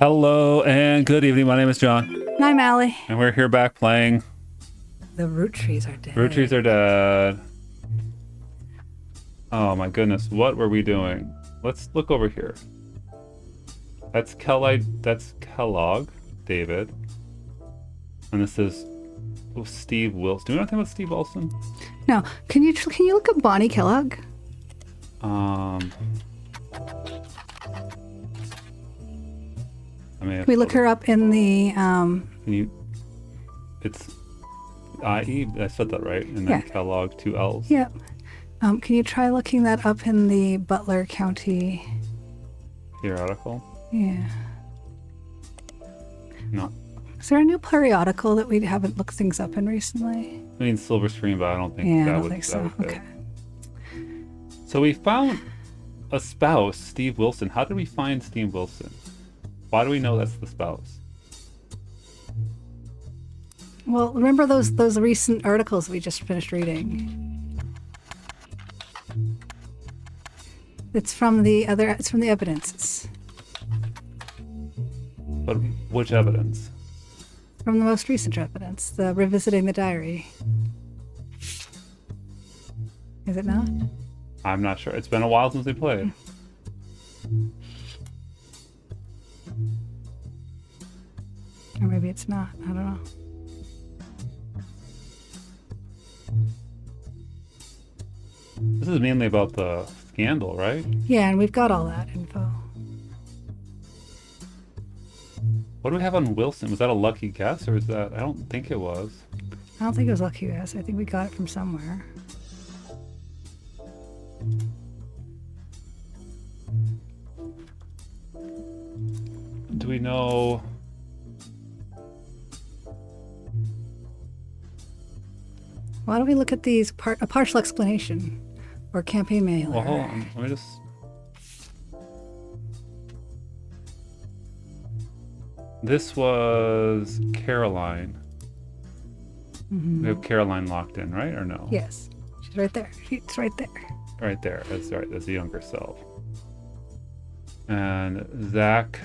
Hello and good evening. My name is John, And I'm Allie. and we're here back playing The Roottrees are dead. Roottrees are dead. Oh my goodness, what were we doing? Let's look over here. That's Kellogg, David. And this is Steve Wilson. Do we know anything about Steve Wilson? No, can you look up Bonnie Kellogg? Can Can we look her up in the It's IE. I said that right. And then Yeah. Kellogg, 2 L's. Yeah. Can you try looking that up in the Butler County? Periodical. Yeah. No. Is there a new periodical that we haven't looked things up in recently? I mean Silver Screen, but I don't think Yeah, that I don't would think that so. would fit. Okay. So we found a spouse, Steve Wilson. How did we find Steve Wilson? Why do we know that's the spouse? Well, remember those recent articles we just finished reading? It's from the evidence. But which evidence? From the most recent evidence, the revisiting the diary. Is it not? I'm not sure. It's been a while since we played. Or maybe it's not. I don't know. This is mainly about the scandal, right? Yeah, and we've got all that info. What do we have on Wilson? Was that a lucky guess, or is that? I don't think it was. I don't think it was lucky guess. I think we got it from somewhere. Do we know? Why don't we look at these a partial explanation or campaign mailer? Well, hold on. Let me just. This was Caroline. We have Caroline locked in, right? Or no? Yes, she's right there. She's right there. Right there. That's right. That's the younger self. And Zach.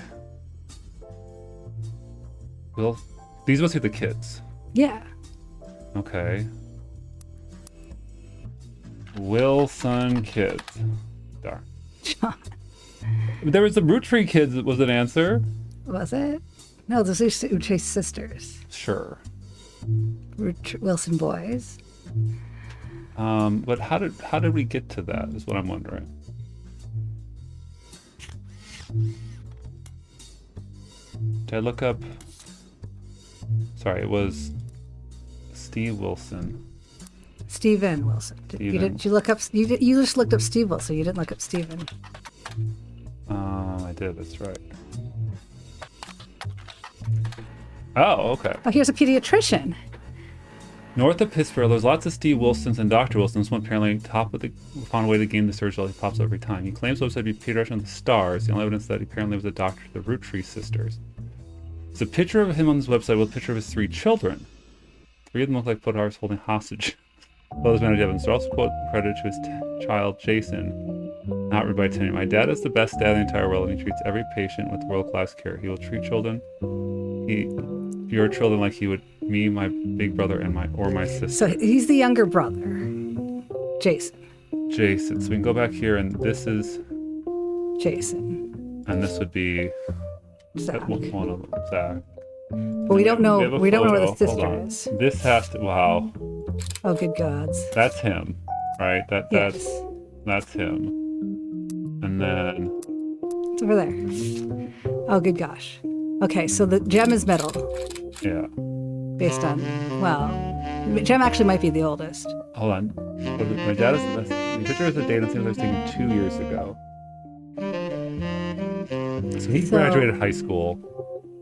Will. These must be the kids. Yeah. Okay. Wilson kids. Darn. John. There was the Roottrees kids that was an answer. Was it? No, those are Roottrees sisters. Sure. Wilson boys. But how did we get to that is what I'm wondering. Did I look up? Sorry, it was Steve Wilson. Stephen Wilson. Did you look up? You just looked up Steve Wilson. You didn't look up Stephen. I did. That's right. Oh, okay. Oh, here's a pediatrician. North of Pittsburgh, there's lots of Steve Wilsons and Dr. Wilsons. One apparently found a way to game the search while he pops up every time. He claims website to be pediatrician of the stars. The only evidence that he apparently was a doctor to the Roottrees sisters. There's a picture of him on his website with a picture of his 3 children. 3 of them look like photographs holding hostage. Others manage evidence. They're also quote credited to his child Jason. Not read by tenure. My dad is the best dad in the entire world, and he treats every patient with world-class care. He will treat your children like he would me, my big brother, and my sister. So he's the younger brother, Jason. Jason. So we can go back here, and this is Jason. and this would be Zach. one of them, Zach. But we don't know. We don't know where the Hold sister on. is. This has to. Wow, Oh, good gods. that's him, right? Yes. That's him. And then It's over there. Oh, good gosh. Okay, so the gem is middle, yeah. based on, well, gem actually might be the oldest. Hold on. My dad is the picture is the date and seems like it was taken 2 years ago. So he graduated high school.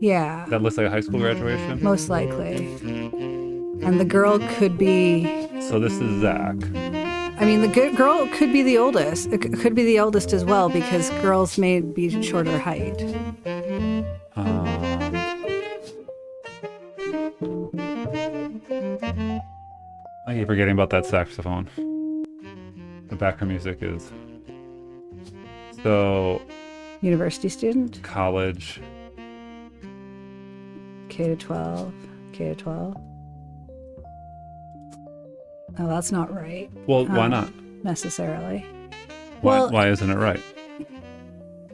Yeah, That looks like a high school graduation. most likely. And the girl could be, So this is Zach. I mean, the girl could be the oldest. It could be the oldest as well, because girls may be shorter height. I keep forgetting about that saxophone. The background music is so University student? college. K to 12. K to 12. Oh, that's not right. Well, why not? Necessarily. Why isn't it right?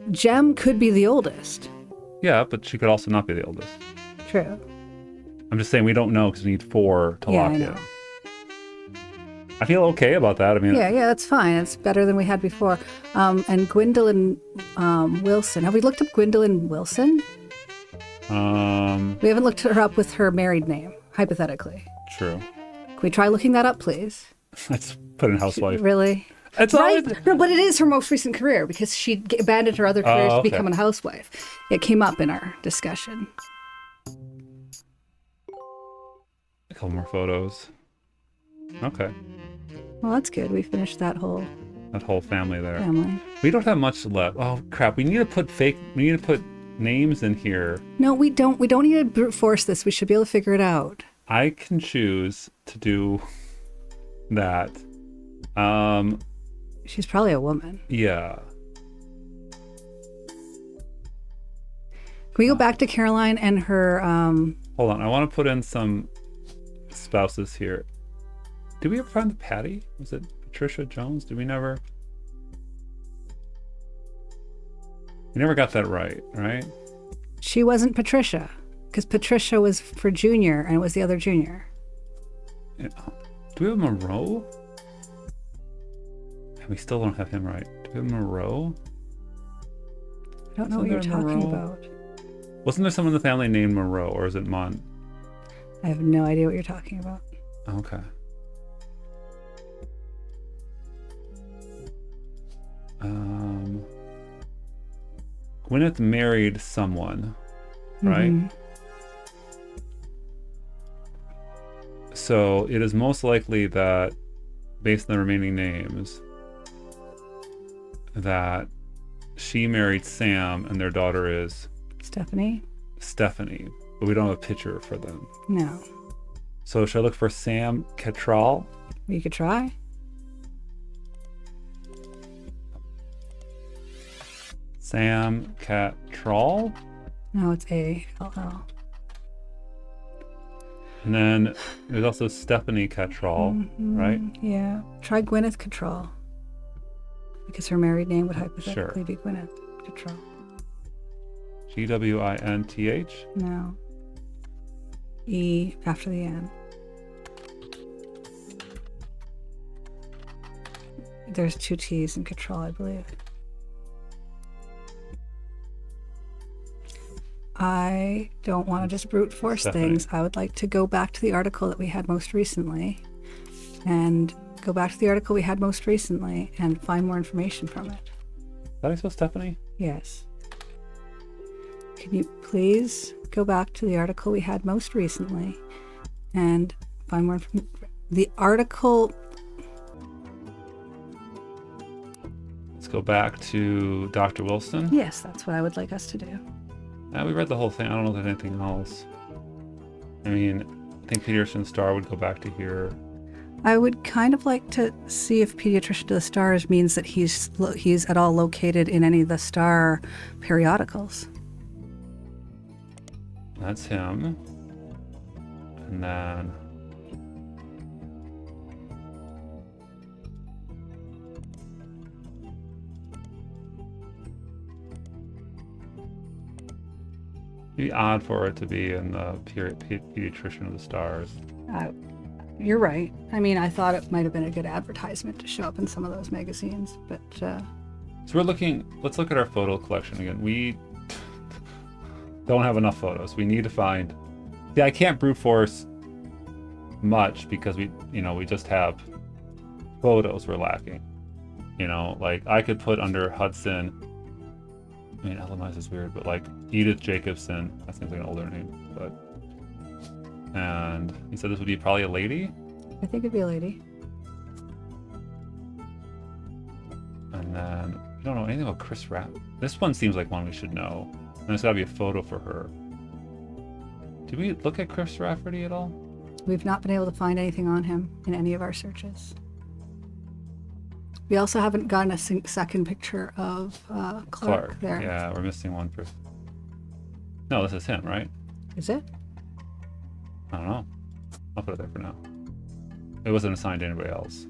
Jem could be the oldest. Yeah, but she could also not be the oldest. True. I'm just saying we don't know because we need 4 to Yeah, lock I in. know. I feel okay about that. I mean, Yeah, that's fine. It's better than we had before. And Gwendolyn Wilson. Have we looked up Gwendolyn Wilson? We haven't looked her up with her married name, hypothetically. True. Can we try looking that up, please? Let's put in housewife. Really? It's Right? always... No, but it is her most recent career because she abandoned her other careers to okay. become a housewife. It came up in our discussion. A couple more photos. Okay. Well, that's good. We finished that whole That whole family there. family. We don't have much left. Oh crap! We need to put names in here. No, we don't. We don't need to brute force this. We should be able to figure it out. I can choose to do that. She's probably a woman. Yeah. Can we go back to Caroline and her? Hold on. I want to put in some spouses here. Did we ever find the Patty? Was it Patricia Jones? Did we never? We never got that right, right? She wasn't Patricia because Patricia was for Junior and it was the other Junior. Do we have Moreau? We still don't have him right. Do we have Moreau? I don't know what you're talking about. Wasn't there someone in the family named Moreau, or is it Mon? I have no idea what you're talking about. Okay. Gwyneth married someone, right? Mhm. So it is most likely that, based on the remaining names, that she married Sam and their daughter is Stephanie? Stephanie, but we don't have a picture for them. No. So should I look for Sam Cattrall? You could try. Sam Cattrall? No, it's A-L-L. And then there's also Stephanie Cattrall, right? Yeah. Try Gwyneth Cattrall. Because her married name would hypothetically be Gwyneth Cattrall. Gwinth? No. E after the N. There's 2 T's in Cattrall, I believe. I don't want to just brute force things. I would like to go back to the article that we had most recently and find more information from it. Is that so, Stephanie? Yes. Can you please go back to the article we had most recently and find more information? The article... Let's go back to Dr. Wilson. Yes, that's what I would like us to do. We read the whole thing. I don't know if there's anything else. I mean, I think Pediatrician Star would go back to here. I would kind of like to see if Pediatrician to the Stars means that he's at all located in any of the Star periodicals. That's him. And then... It'd be odd for it to be in the Pediatrician of the Stars. You're right. I mean, I thought it might have been a good advertisement to show up in some of those magazines, but... So let's look at our photo collection again. We don't have enough photos. We need to find... Yeah, I can't brute force much because we just have photos we're lacking. Like I could put under Hudson... I mean, Illinois is weird, but like Edith Jacobson, that seems like an older name, but... And he said this would be probably a lady? I think it'd be a lady. And then, we don't know anything about Chris Rapp. This one seems like one we should know. And there's gotta be a photo for her. Did we look at Chris Rafferty at all? We've not been able to find anything on him in any of our searches. We also haven't gotten a second picture of Clark there. Yeah, we're missing one for... No, this is him, right? Is it? I don't know. I'll put it there for now. It wasn't assigned to anybody else.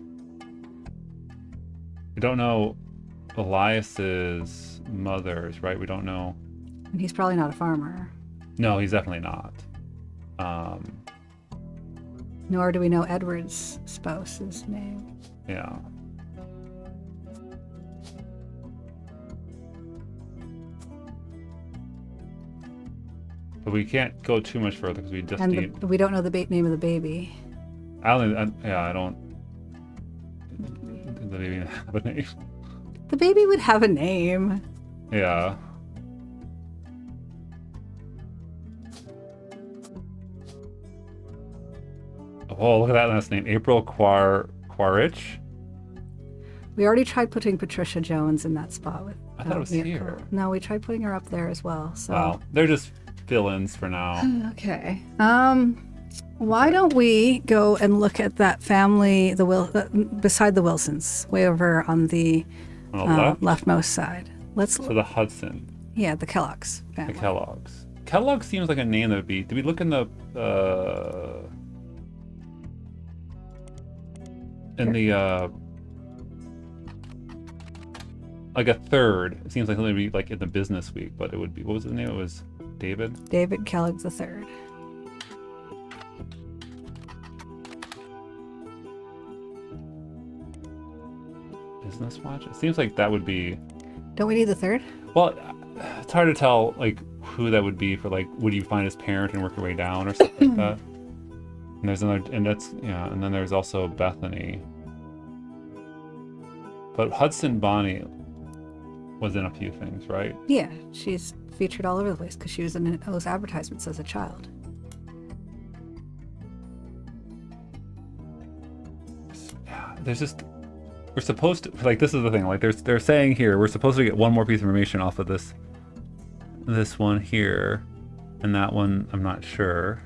We don't know Elias's mother's, right? We don't know. And he's probably not a farmer. No, he's definitely not. Nor do we know Edward's spouse's name. Yeah. But we can't go too much further because we just need. We don't know the name of the baby. I don't. Did the baby have a name? The baby would have a name. Yeah. Oh, look at that last name. April Quaritch. We already tried putting Patricia Jones in that spot with. I thought it was here. No, we tried putting her up there as well. So. Wow, they're just fill-ins for now. Okay. Why don't we go and look at that family, beside the Wilsons, way over on the leftmost side. Let's. So the Hudson. Yeah, the Kellogg's family. The Kellogg's. Kellogg seems like a name that would be. Did we look in the like a third? It seems like something would be like in the business week, but it would be. What was his name? It was David. David Kellogg the third. Business watch. It seems like that would be. Don't we need the third? Well, it's hard to tell like who that would be for. Like, would you find his parent and work your way down or something like that? And there's another, and that's and then there's also Bethany. But Hudson Bonnie was in a few things, right? Yeah, she's featured all over the place because she was in those advertisements as a child. Yeah, there's just. We're supposed to, like, this is the thing, like, they're saying here, we're supposed to get one more piece of information off of this one here, and that one, I'm not sure.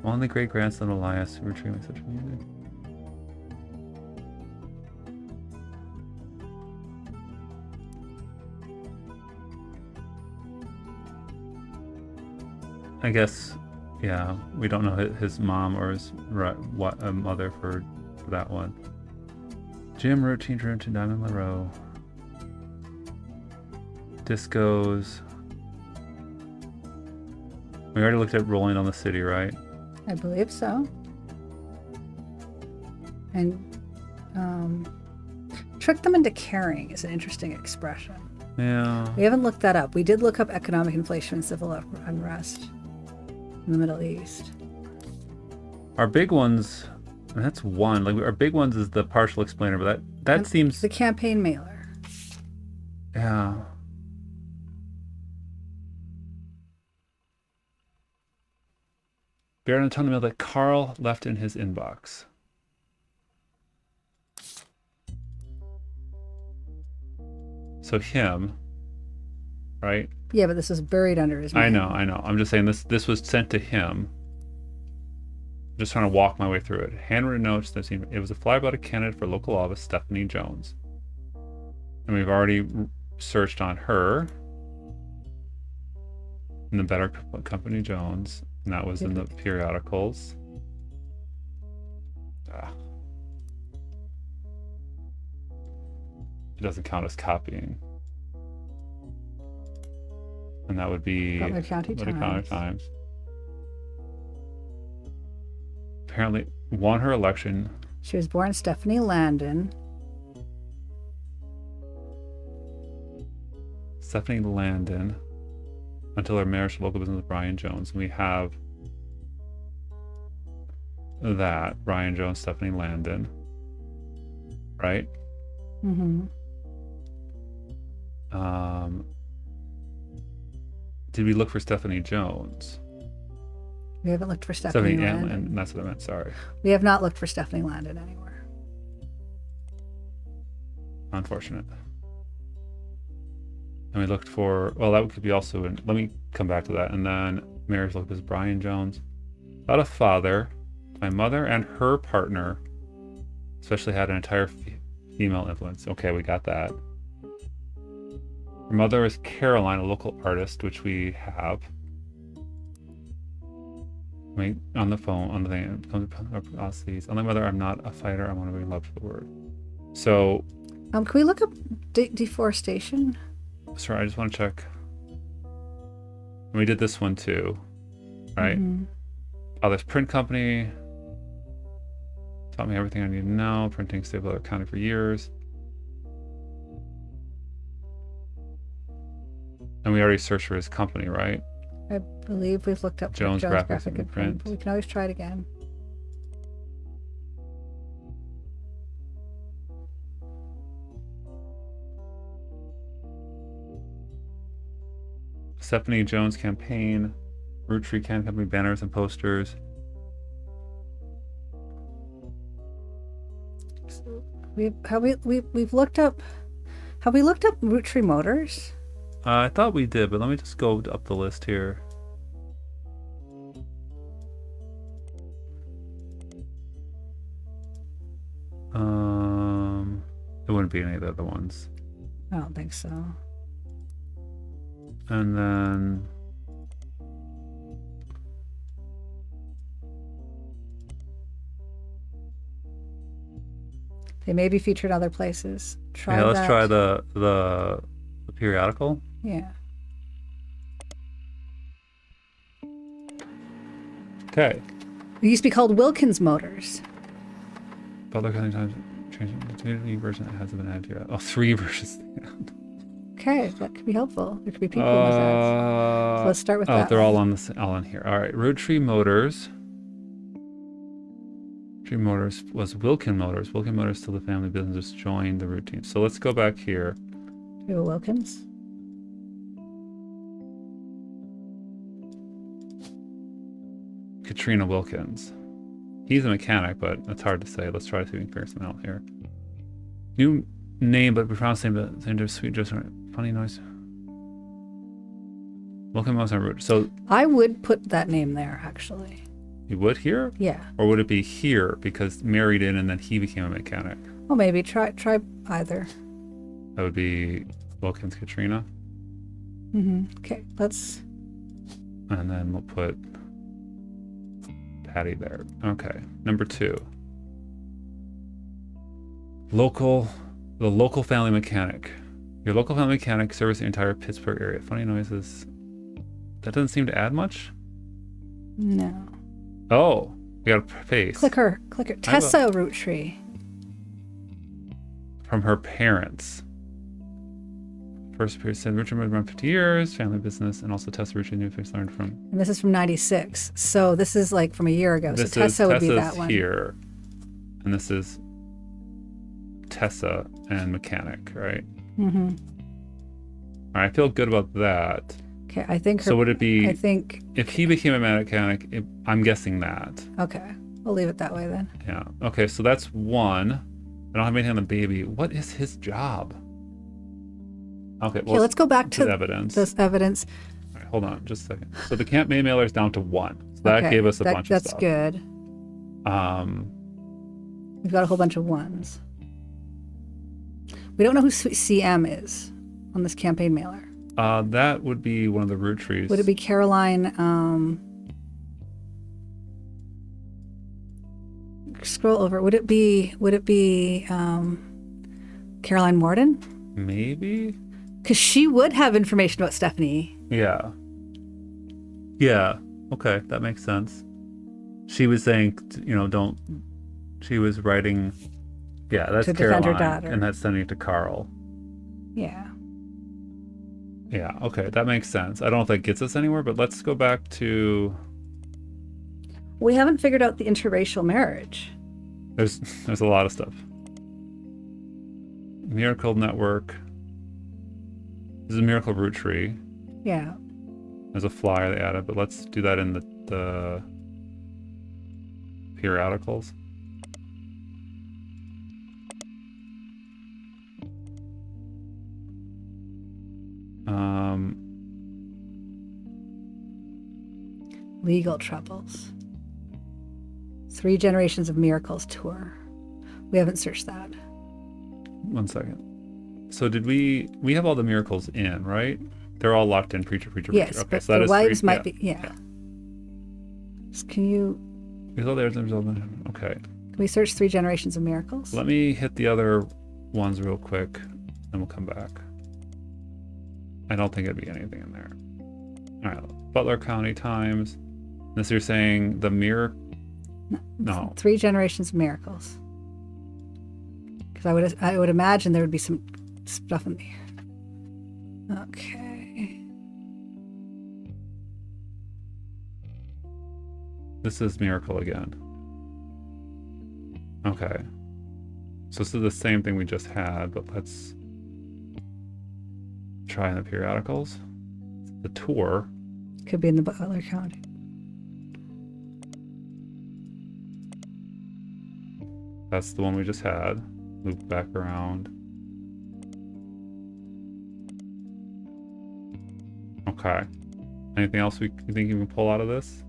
Only great-grandson Elias who retrieving such music. I guess. Yeah, we don't know his mom or his mother for that one. Jim routine room to Diamond LaRoe. Discos. We already looked at Rolling on the City, right? I believe so. And trick them into caring is an interesting expression. Yeah. We haven't looked that up. We did look up economic inflation and civil unrest in the Middle East. Our big ones, and that's one. Like our big ones is the partial explainer, but that seems the campaign mailer. Yeah. Baron Antonio mail that Carl left in his inbox. So him, right? Yeah, but this is buried under his name. I know. I'm just saying this was sent to him. I'm just trying to walk my way through it. Handwritten notes that seemed it was a fly about a candidate for local office, Stephanie Jones. And we've already searched on her in the Better Company Jones, and that was in the periodicals. It doesn't count as copying. And that would be Butler County Times. Apparently won her election. She was born Stephanie Landon. Stephanie Landon. Until her marriage to local business with Brian Jones. And we have that. Brian Jones, Stephanie Landon. Right? Mm-hmm. Did we look for Stephanie Jones? We haven't looked for Stephanie Landon. And that's what I meant, sorry. We have not looked for Stephanie Landon anywhere. Unfortunate. And we looked for, well, that could be also in, let me come back to that. And then marriage looked as Brian Jones. About a father, my mother and her partner especially had an entire female influence. Okay, we got that. Her mother is Caroline, a local artist, which we have. Wait, on the phone, on the thing. Unlike mother, I'm not a fighter. I want to be loved for the word. So. Can we look up deforestation? Sorry, I just want to check. We did this one too, right? Father's print company. Taught me everything I need to know. Printing, stable, accounting for years. And we already searched for his company, right? I believe we've looked up Jones Graphic and Print. But we can always try it again. Stephanie Jones campaign, Roottrees Can Company banners and posters. So we've looked up. Have we looked up Roottrees Motors? I thought we did, but let me just go up the list here. It wouldn't be any of the other ones. I don't think so. And then they may be featured other places. Try let's that. Try the periodical. Yeah. Okay. It used to be called Wilkins Motors. Butler Cutting Times changing the new version that hasn't been added yet. Oh, 3 versions. Okay, that could be helpful. There could be people in those ads. So let's start with that. They're all on all in here. All right, Roottrees Motors. Roottrees Motors was Wilkin Motors. Wilkin Motors still the family business, joined the root team. So let's go back here. To Wilkins. Katrina Wilkins. He's a mechanic, but it's hard to say. Let's try to see if we can figure something out here. New name, but we found the same sweet, just funny noise. Welcome on route. So I would put that name there, actually. You would here? Yeah. Or would it be here because married in and then he became a mechanic? Well, maybe try either. That would be Wilkins Katrina. Okay, let's. And then we'll put Patty there. Okay, number 2. The local family mechanic. Your local family mechanic serves the entire Pittsburgh area. Funny noises. That doesn't seem to add much. No. Oh, we got a face. Click her. Tessa Roottrees. From her parents. First appeared said Richard moved around 50 years, family business, and also Tessa Roottrees new things learned from. And this is from 96. So this is like from a year ago. So Tessa would be that one. Here. And this is Tessa and mechanic, right? All right, I feel good about that. Okay, I think. So would it be? I think if he became a mechanic, I'm guessing that. Okay, we'll leave it that way then. Yeah. Okay, so that's 1. I don't have anything on the baby. What is his job? Okay. Well, let's go back to evidence. This evidence. All right, hold on, just a second. So the camp May mailer is down to 1. So that gave us a bunch of stuff. That's good. We've got a whole bunch of 1s. We don't know who CM is on this campaign mailer. That would be one of the Roottrees. Would it be Caroline? Scroll over. Would it be Caroline Morden? Maybe. Because she would have information about Stephanie. Yeah. Yeah. Okay, that makes sense. She was saying, don't. She was writing. Yeah, that's Caroline, her daughter. And that's sending it to Carl. Yeah. Yeah, okay, that makes sense. I don't know if that gets us anywhere, but let's go back to... We haven't figured out the interracial marriage. There's a lot of stuff. Miracle Network. This is a Miracle Roottrees. Yeah. There's a flyer they added, but let's do that in the periodicals. Legal troubles. 3 Generations of Miracles tour. We haven't searched that. 1 second. So did we have all the miracles in, right? They're all locked in, preacher. Yes, Okay, but so that the is wives three, might be, yeah. Can you, okay. can we search 3 generations of miracles? Let me hit the other ones real quick, and we'll come back. I don't think it'd be anything in there. All right, Butler County Times. This you're saying the mirror? No. 3 generations of miracles. Because I would imagine there would be some stuff in there. Okay. This is miracle again. Okay. So this is the same thing we just had, but let's try in the periodicals. The tour. Could be in the Butler County. That's the one we just had. Loop back around. Okay. Anything else you think you can pull out of this?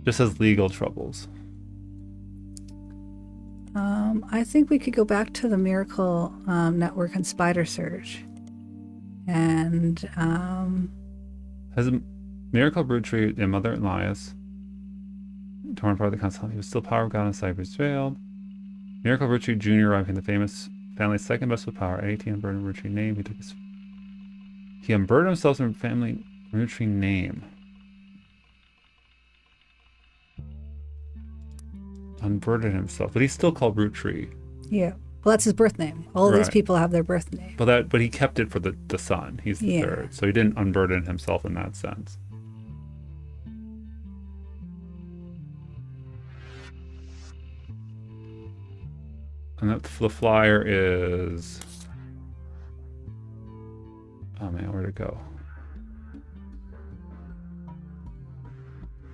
Just says legal troubles. I think we could go back to the Miracle Network and Spider Surge. And has Miracle Roottrees and Mother Elias torn apart the council? He was still power of God in Cypress failed. Miracle Roottrees Jr. arrived in the famous family's second best with power. At 18, unburdened Roottrees name. He unburdened himself from family Roottrees name. Unburdened himself, but he's still called Roottrees. Yeah, well, that's his birth name. All of these people have their birth name. But he kept it for the son. He's the third, so he didn't unburden himself in that sense. And the flyer is. Oh man, where'd it go?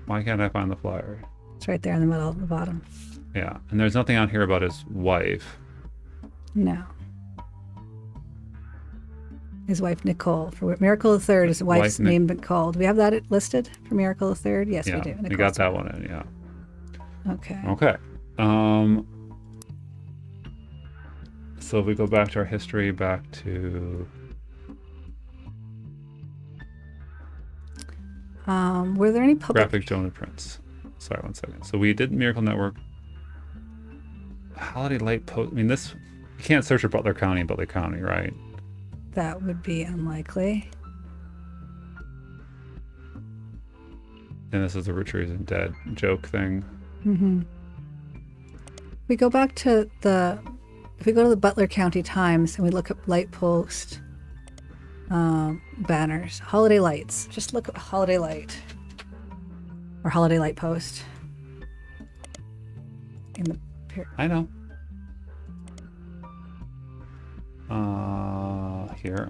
Why can't I find the flyer? It's right there in the middle, at the bottom. Yeah, and there's nothing on here about his wife. No. His wife, Nicole. For Miracle the Third, his wife's name Nicole. Do we have that listed for Miracle the Third? Yes, we do. We got that one in, yeah. Okay. Okay. So if we go back to our history, back to... were there any public... Graphic Jonah prints. Sorry, 1 second. So we did Miracle Network. Holiday Light Post. I mean, this... You can't search for Butler County, right? That would be unlikely. And this is the Roottrees and Dead joke thing. Mm-hmm. We go back to the... If we go to the Butler County Times and we look at light post banners, holiday lights. Just look at holiday light. Or holiday light post. In the... I know. Here.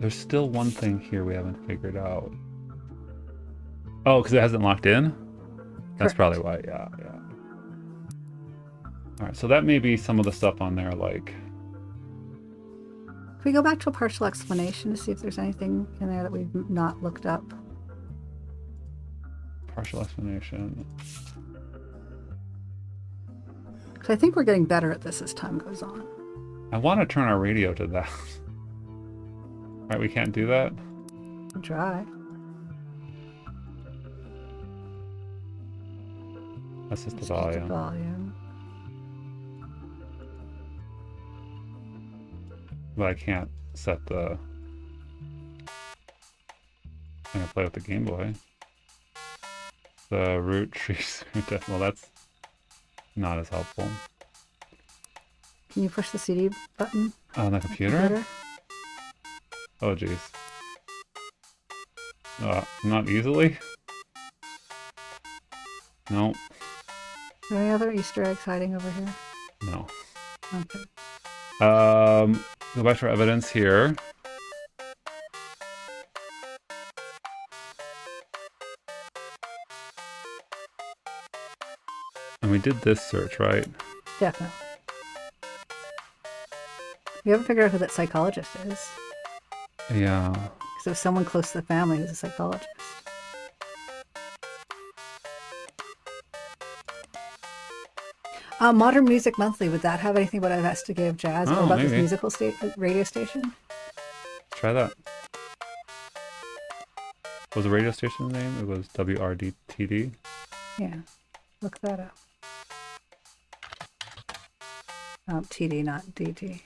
There's still one thing here we haven't figured out. Oh, because it hasn't locked in? That's probably why, yeah. All right, so that may be some of the stuff on there, like... Can we go back to a partial explanation to see if there's anything in there that we've not looked up? Partial explanation. Because I think we're getting better at this as time goes on. I want to turn our radio to that. Right, we can't do that? We'll try. That's just the volume. But I can't set the... I'm gonna play with the Game Boy. The Roottrees. Well, that's not as helpful. Can you push the CD button? On the computer? Oh, jeez. Not easily? No. Are there any other Easter eggs hiding over here? No. Okay. Go back to our evidence here. And we did this search, right? Definitely. We haven't figured out who that psychologist is. Yeah. Because there's someone close to the family who's a psychologist. Modern Music Monthly, would that have anything about investigative jazz or about maybe. this musical radio station? Try that. What was the radio station's name? It was WRDTD. Yeah, look that up. TD, not DT.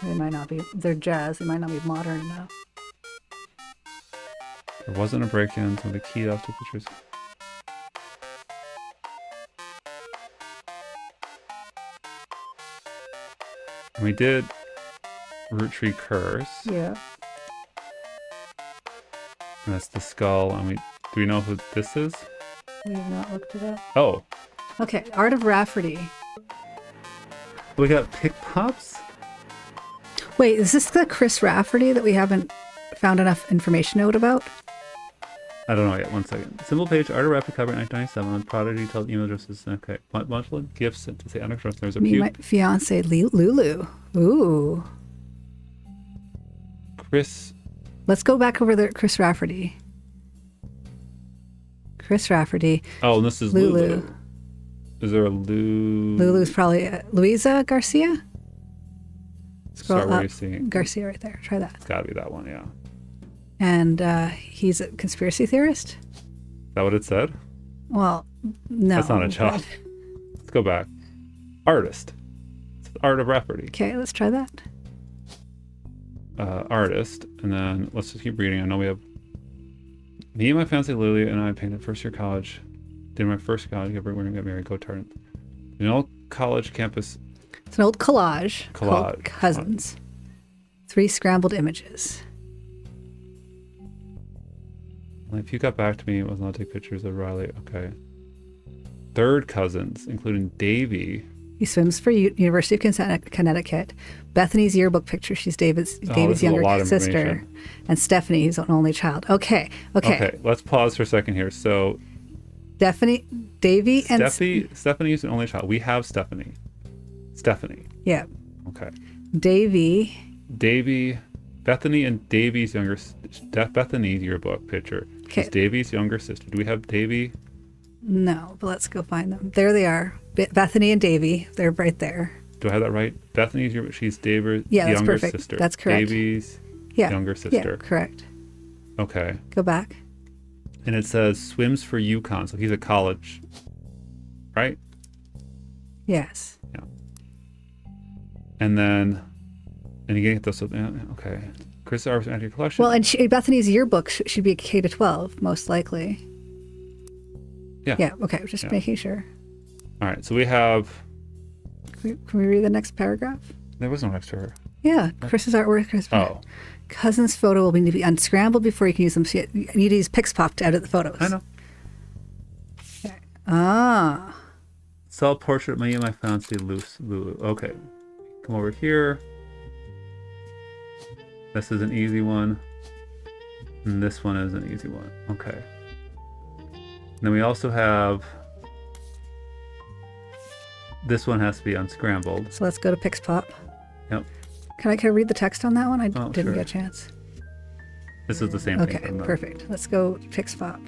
They might not be, they're jazz, they might not be modern enough. There wasn't a break-in, so the key off two pictures. And we did Roottrees Curse. Yeah. And that's the skull. And do we know who this is? We have not looked it up. Oh. Okay, Art of Rafferty. We got Pick Pops? Wait, is this the Chris Rafferty that we haven't found enough information out about? I don't know yet. 1 second. Simple page, Art of Rafferty cover 1997 on Prodigy told email addresses. Okay. Multiple gifts sent to say underground. There's a Me and my fiance Lulu. Ooh. Chris. Let's go back over there. Chris Rafferty. Chris Rafferty. Oh, and this is Lulu. Is there a Lulu? Lulu's probably Luisa Garcia. Scroll Start where up. you're seeing. Garcia right there. Try that. It's gotta be that one, yeah. And he's a conspiracy theorist. Is that what it said? Well, no. That's not a job. Let's go back. Artist. It's Art of Rafferty. Okay, let's try that. Artist. And then let's just keep reading. I know we have... Me and my fiancée Lily and I painted first year college. Did my first college. We're going to get married. Go Tartan. An old college campus. It's an old collage. Called Cousins. 3 scrambled images. If you got back to me, it was not take pictures of Riley. Okay. 3rd cousins, including Davy. He swims for University of Connecticut. Bethany's yearbook picture. She's David's younger sister. And Stephanie, who's an only child. Okay. Let's pause for a second here. So, Davy and Stephanie's an only child. We have Stephanie. Yeah. Okay. Davy. Bethany and Davy's younger. Bethany's yearbook picture. Okay. Is Davy's younger sister. Do we have Davy? No, but let's go find them. There they are. Bethany and Davy. They're right there. Do I have that right? Bethany's she's David's younger perfect. sister. That's correct. Davy's younger sister. Yeah, correct. Okay. Go back. And it says swims for UConn, so he's at college, right? Yes. Yeah. And then, you can get those. Okay. Chris Arvis Anti Collection. Well, and Bethany's yearbook should be K to 12, most likely. Yeah. Yeah. Okay. Just making sure. All right. So we have. Can we read the next paragraph? There was no next to her. Yeah. Chris's artwork. Oh. Cousin's photo will need to be unscrambled before you can use them. So you need to use Pixpop to edit the photos. I know. Okay. Ah. Self-portrait of me and my fancy Lulu. Okay. Come over here. This is an easy one. And this one is an easy one. Okay. And then we also have... This one has to be unscrambled. So let's go to Pixpop. Yep. Can I read the text on that one? I didn't sure. get a chance. This is the same thing. Okay, perfect. Let's go Pixpop.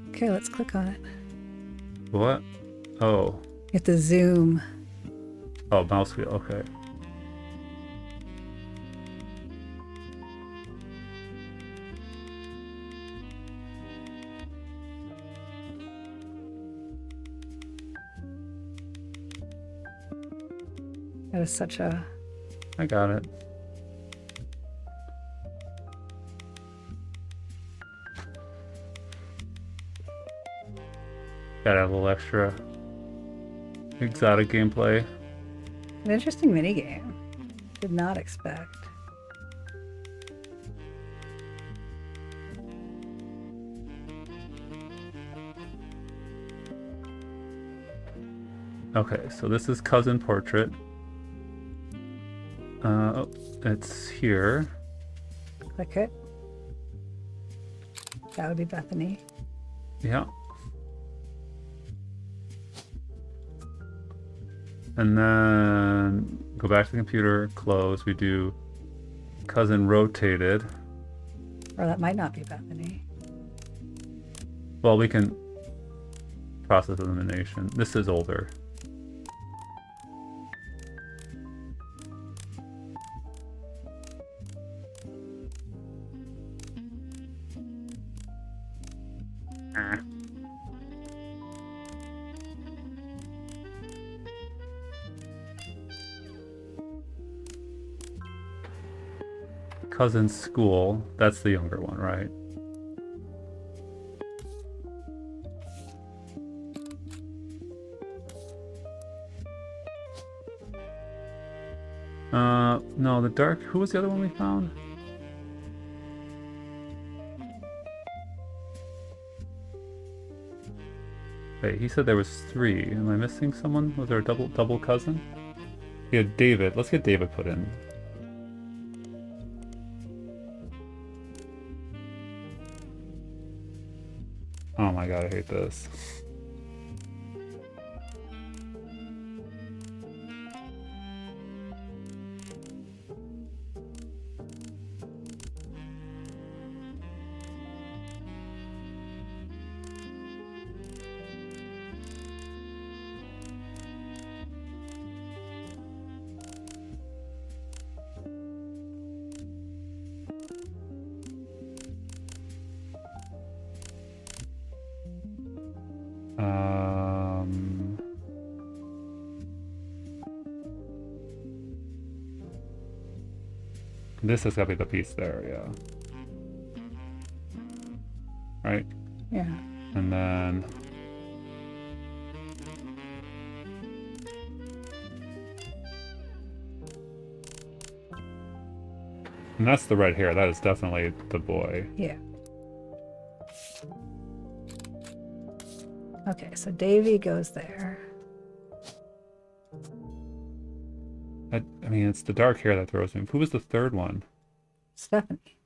Okay, let's click on it. What? Oh. You have to zoom. Oh, mouse wheel. Okay. That is such a... I got it. Gotta have a little extra exotic gameplay. An interesting minigame. Did not expect. Okay, so this is cousin portrait. It's here. Click it. That would be Bethany. Yeah. And then go back to the computer, close. We do cousin rotated. Or that might not be Bethany. Well, we can process elimination. This is older. Cousin's school. That's the younger one, right? No, the dark. Who was the other one we found? Wait, he said there was 3. Am I missing someone? Was there a double cousin? Yeah, David. Let's get David put in. Oh my god, I hate this. This has got to be the piece there, yeah. Right? Yeah. And then... And that's the red hair. That is definitely the boy. Yeah. Okay, so Davy goes there. I mean, it's the dark hair that throws me. Who was the third one? Stephanie.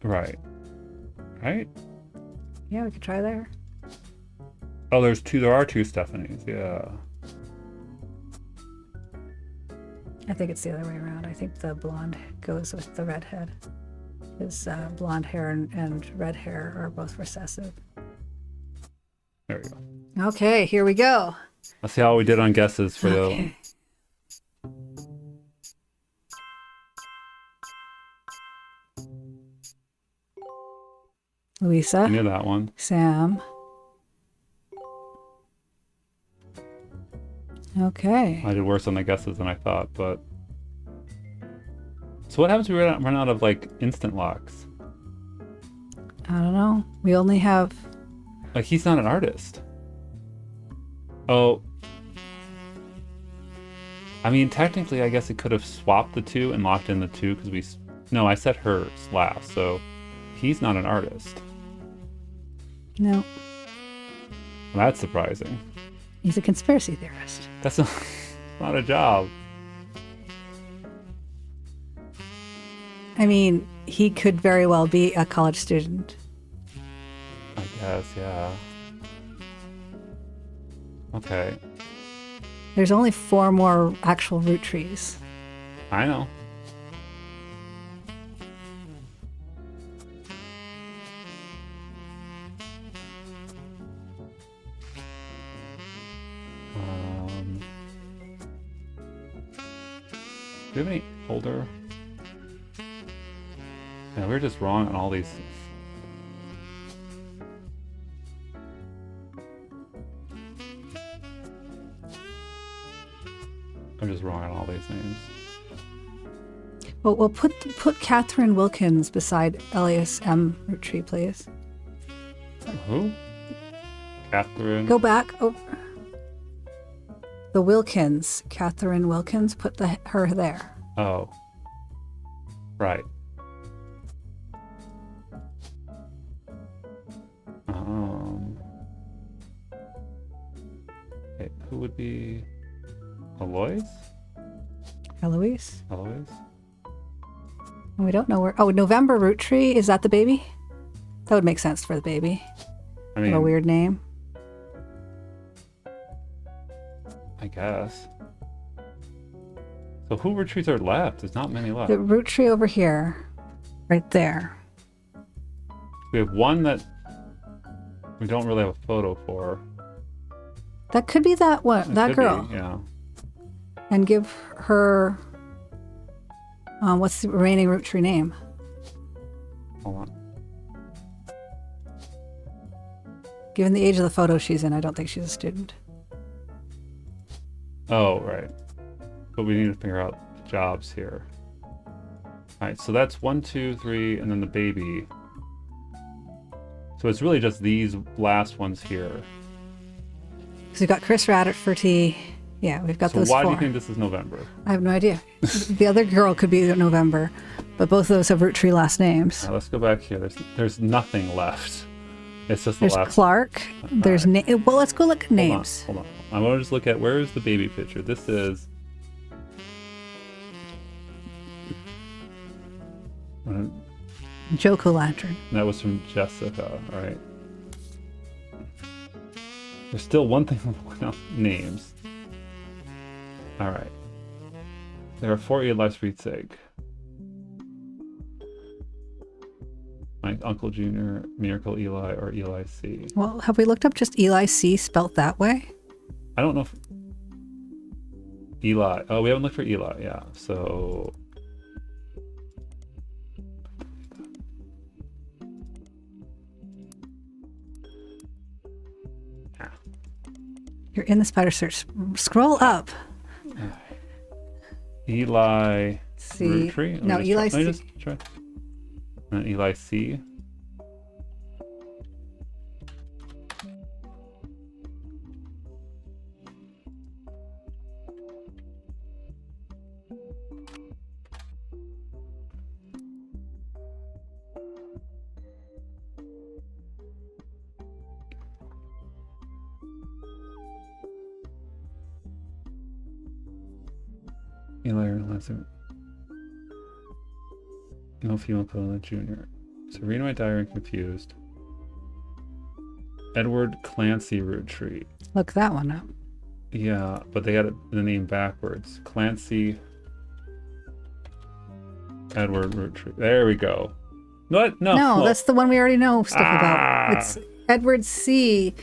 Right. Right? Yeah, we could try there. Oh, there are 2 Stephanies, yeah. I think it's the other way around. I think the blonde goes with the redhead. His blonde hair and red hair are both recessive. There we go. Okay, here we go. Let's see how we did on guesses for the... Louisa. I knew that one. Sam. Okay. I did worse on the guesses than I thought, but... So what happens if we run out of, like, instant locks? I don't know. We only have... Like, he's not an artist. Oh. I mean, technically, I guess it could have swapped the 2 and locked in the 2, because we... No, I set hers last, so... He's not an artist. No. Well, that's surprising. He's a conspiracy theorist. That's not a job. I mean, he could very well be a college student. I guess, yeah. Okay. There's only 4 more actual root trees. I know. Do we have any older? Yeah, we're just wrong on all these. I'm just wrong on all these names. Well, we'll put Catherine Wilkins beside Elias M. Rootree, please. Who? Catherine. Go back. Oh. The Wilkins, Catherine Wilkins, put her there. Oh. Right. Okay, who would be Eloise? Eloise? Eloise? We don't know where. Oh, November Root Tree. Is that the baby? That would make sense for the baby. I mean, What a weird name. I guess. So who Roottrees are left? There's not many left. The root tree over here, right there. We have one that we don't really have a photo for. That could be that one, that girl. Be, yeah. And give her, what's the remaining root tree name? Hold on. Given the age of the photo she's in, I don't think she's a student. Oh, right. But we need to figure out jobs here. Alright, so that's 1, 2, 3, and then the baby. So it's really just these last ones here. So we've got Chris Rafferty. Yeah, we've got those So why four. do you think this is November? I have no idea. The other girl could be November, but both of those have root tree last names. Right, let's go back here. There's nothing left. It's just the There's last. Clark. There's well, let's go look at names. Hold on. I want to just look at where is the baby picture. This is. Joko Lantern. That was from Jessica. All right. There's still one thing looking up names. All right. There are 4 Eli Sweetsig. My Uncle Junior, Miracle Eli, or Eli C. Well, have we looked up just Eli C spelt that way? I don't know if Eli. Oh, we haven't looked for Eli. Yeah. So. Yeah. You're in the spider search. Scroll up. Eli C. Roottrees? No, Eli Let me C. just try. And Eli C. Eli Lesser. No female equivalent junior. So reading my diary and confused. Edward Clancy Roottrees. Look that one up. Yeah, but they got the name backwards. Clancy Edward Roottrees. There we go. What? No. No, well, that's the one we already know stuff about. It's Edward C.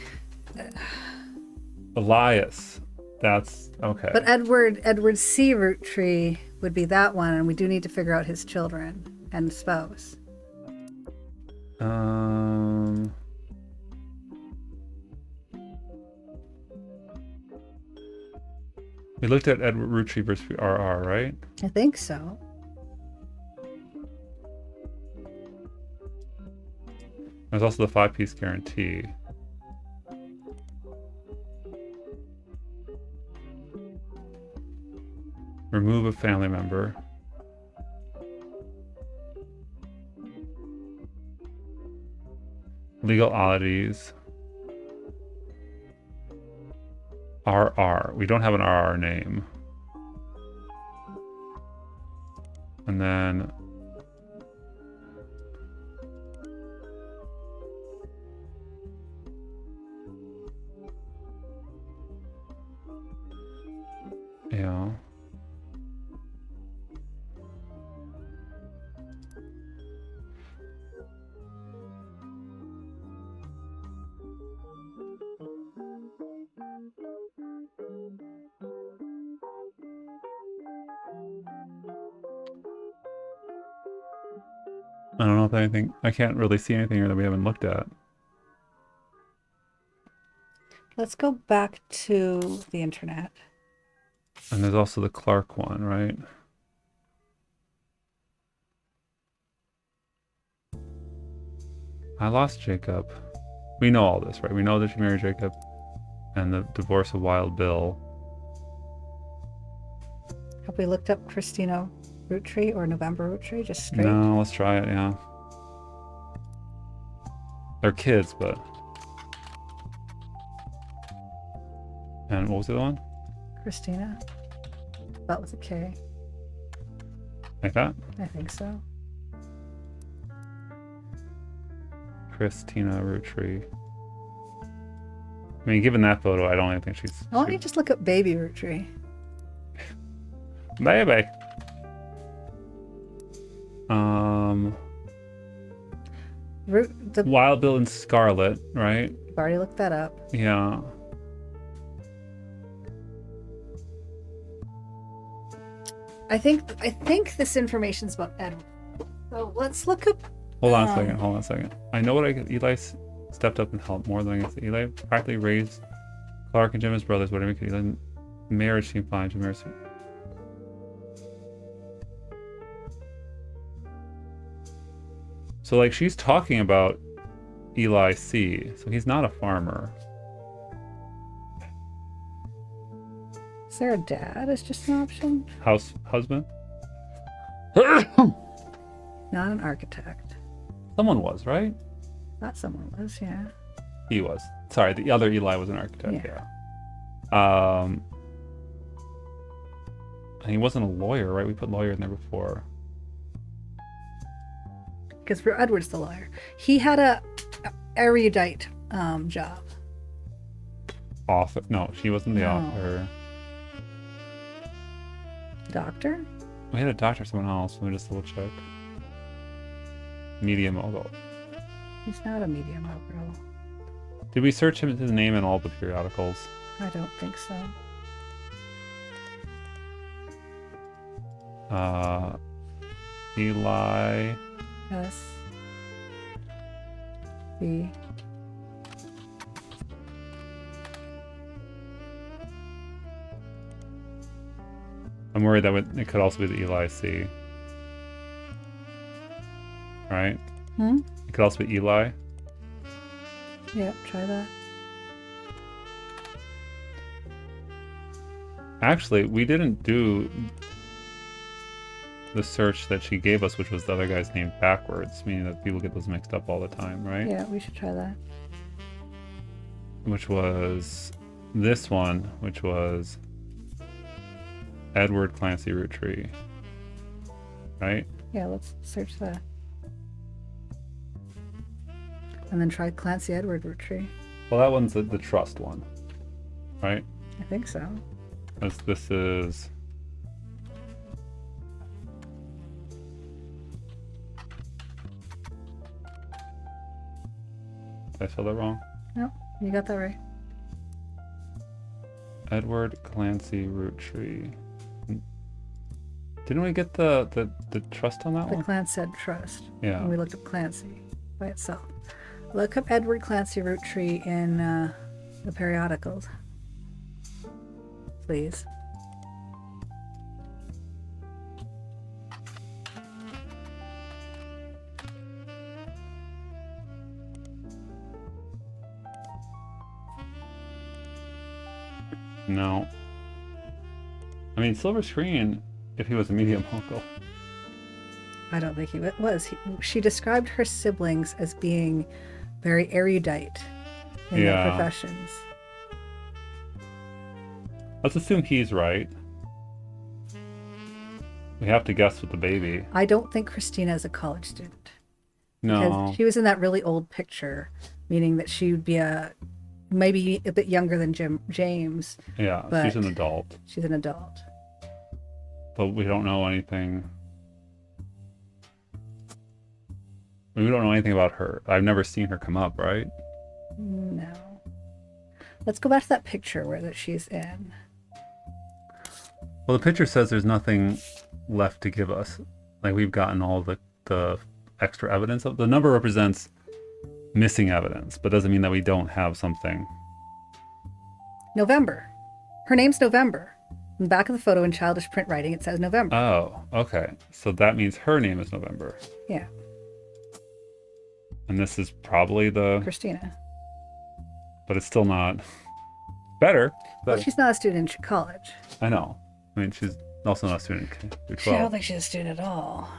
Elias. That's okay. But Edward C. Roottrees would be that one, and we do need to figure out his children and spouse. We looked at Edward Roottrees versus RR, right? I think so. There's also the 5-piece guarantee. Remove a family member. Legal oddities. RR. We don't have an RR name. And then yeah. I don't know if anything, I can't really see anything here that we haven't looked at. Let's go back to the internet. And there's also the Clark one, right? I lost Jacob. We know all this, right? We know that she married Jacob and the divorce of Wild Bill. Have we looked up Christina Roottrees or November Roottrees? Just straight? No, let's try it, yeah. They're kids, but... And what was the other one? Christina. Spelled with a K. Like that? I think so. Christina Rootree. I mean, given that photo, I don't even think she's... Why don't you just look up baby Rootree? Baby. Wild Bill and Scarlet, right? I've already looked that up. Yeah. I think this information's about Edward. So let's look up. Hold on a second. I know what I get. Eli stepped up and helped more than I guess. Eli practically raised Clark and Jim as brothers. Whatever he could. Eli marriage seemed fine to marriage. So like she's talking about Eli C. So he's not a farmer. Is there a dad as just an option? Husband? Not an architect. Someone was, right? Thought someone was, yeah. He was. Sorry, the other Eli was an architect, yeah. And he wasn't a lawyer, right? We put lawyer in there before. Because for Edward's the lawyer. He had a erudite job. Author? No, she wasn't the author. Doctor? We had a doctor, someone else. Let me just double check. Media mogul. He's not a media mogul. Did we search his name in all the periodicals? I don't think so. Eli. S. B. I'm worried that it could also be the Eli C. Right? It could also be Eli. Yeah, try that. Actually, we didn't do the search that she gave us, which was the other guy's name backwards, meaning that people get those mixed up all the time, right? Yeah, we should try that. Which was this one, which was Edward Clancy Rootree. Right? Yeah, let's search that. And then try Clancy Edward Rootree. Well, that one's the trust one, right? I think so. This is... Did I spell that wrong? No, you got that right. Edward Clancy Rootree. Didn't we get the trust on that one? The Clancy said trust. Yeah. And we looked up Clancy by itself. Look up Edward Clancy Rootree in the periodicals. Please. No. I mean, silver screen, if he was a media mogul. I don't think he was. She described her siblings as being very erudite in their professions. Let's assume he's right. We have to guess with the baby. I don't think Christina is a college student. No. Because she was in that really old picture, meaning that she would be maybe a bit younger than James. Yeah, she's an adult. She's an adult. But we don't know anything. We don't know anything about her. I've never seen her come up, right? No. Let's go back to that picture that she's in. Well, the picture says there's nothing left to give us. Like, we've gotten all the extra evidence. The number represents missing evidence, but doesn't mean that we don't have something. November. Her name's November. In the back of the photo in childish print writing, it says November. Oh, okay. So that means her name is November. Yeah. And this is probably the... Christina. But it's still not better. Well, she's not a student in college. I know. I mean, she's also not a student in K-12. I don't think she's a student at all.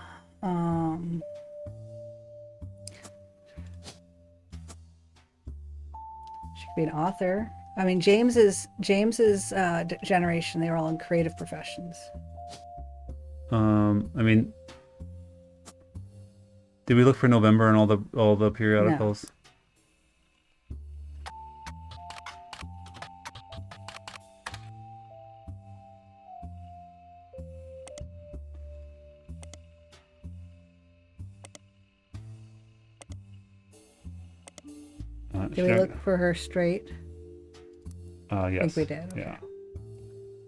She could be an author. I mean, James's generation, they were all in creative professions. I mean, Did we look for November and all the periodicals? Did we look for her straight? Yes. I think we did. Okay.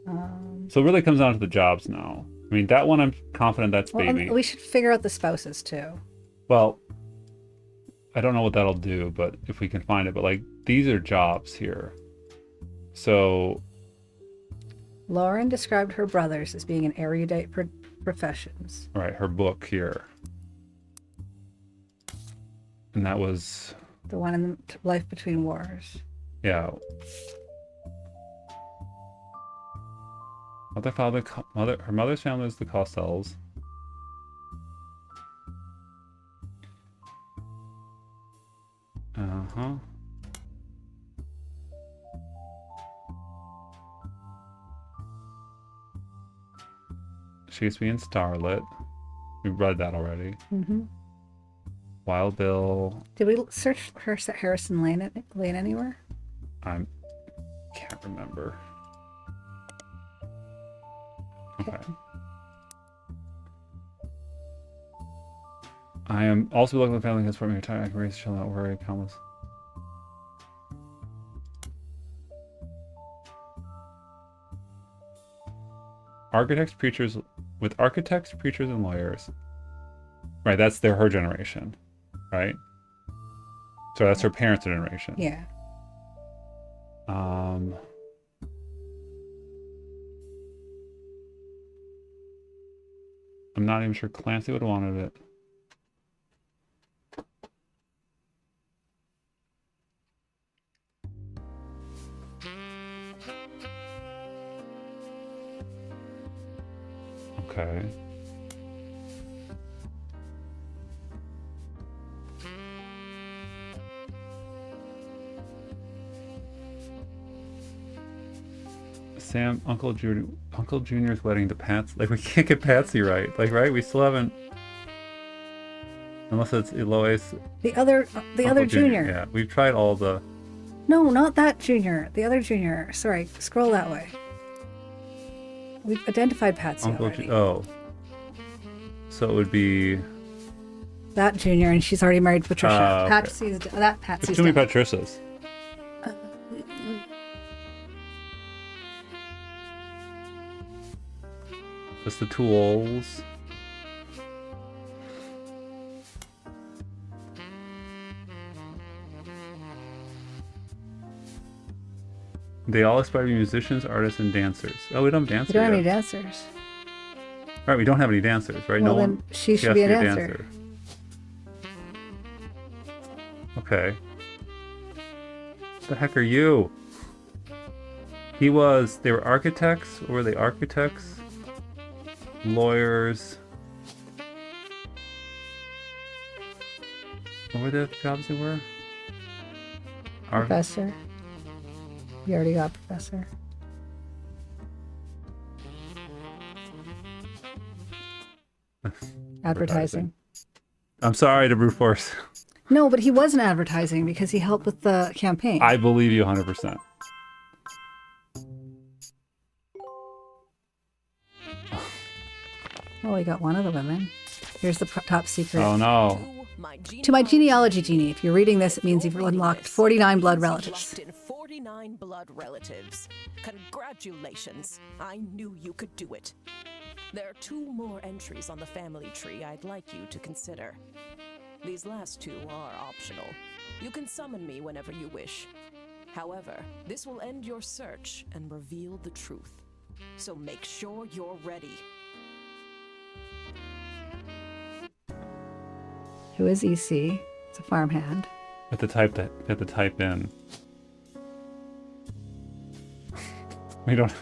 Yeah. So it really comes down to the jobs now. I mean, that one I'm confident that's baby. We should figure out the spouses too. Well, I don't know what that'll do, but if we can find it. But like, these are jobs here. So Lauren described her brothers as being in erudite professions. Right, her book here. And that was... The one in Life Between Wars. Yeah. Her mother's family is the Costells. Uh-huh. She used to be in Starlit. We read that already. Mm-hmm. Wild Bill. Did we search her at Harrison Lane anywhere? I can't remember. Okay. I am also looking at the family because for me time I can raise shall not worry, countless. Architects, preachers, and lawyers. Right, that's her generation, right? So that's her parents' generation. Yeah. I'm not even sure Clancy would have wanted it. Okay. Sam, Uncle Junior's wedding to Patsy. Like, we can't get Patsy right. Like, right? We still haven't. Unless it's Eloise. The other junior. Yeah, we've tried all the. No, not that junior. The other junior. Sorry, scroll that way. We've identified Patsy already. Oh. So it would be. That junior, and she's already married to Patricia. Okay. Patsy's There's too many Patricias. Just the tools. They all aspire to be musicians, artists, and dancers. Oh, we don't have dancers. We don't have any dancers. Right, we don't have any dancers, right? Well, no then one. she should be a dancer. Okay. The heck are you? They were architects, or were they architects? Lawyers. What were the jobs they were? Professor. You already got professor. Advertising. I'm sorry to brute force. No, but he wasn't advertising because he helped with the campaign. I believe you 100%. Oh, we got one of the women. Here's the top secret. Oh no. To my genealogy genie. If you're reading this, it means you've unlocked 49 blood relatives. 49 blood relatives. Congratulations. I knew you could do it. There are 2 more entries on the family tree I'd like you to consider. These last 2 are optional. You can summon me whenever you wish. However, this will end your search and reveal the truth. So make sure you're ready. Who is EC? It's a farmhand. Have to type in. We don't.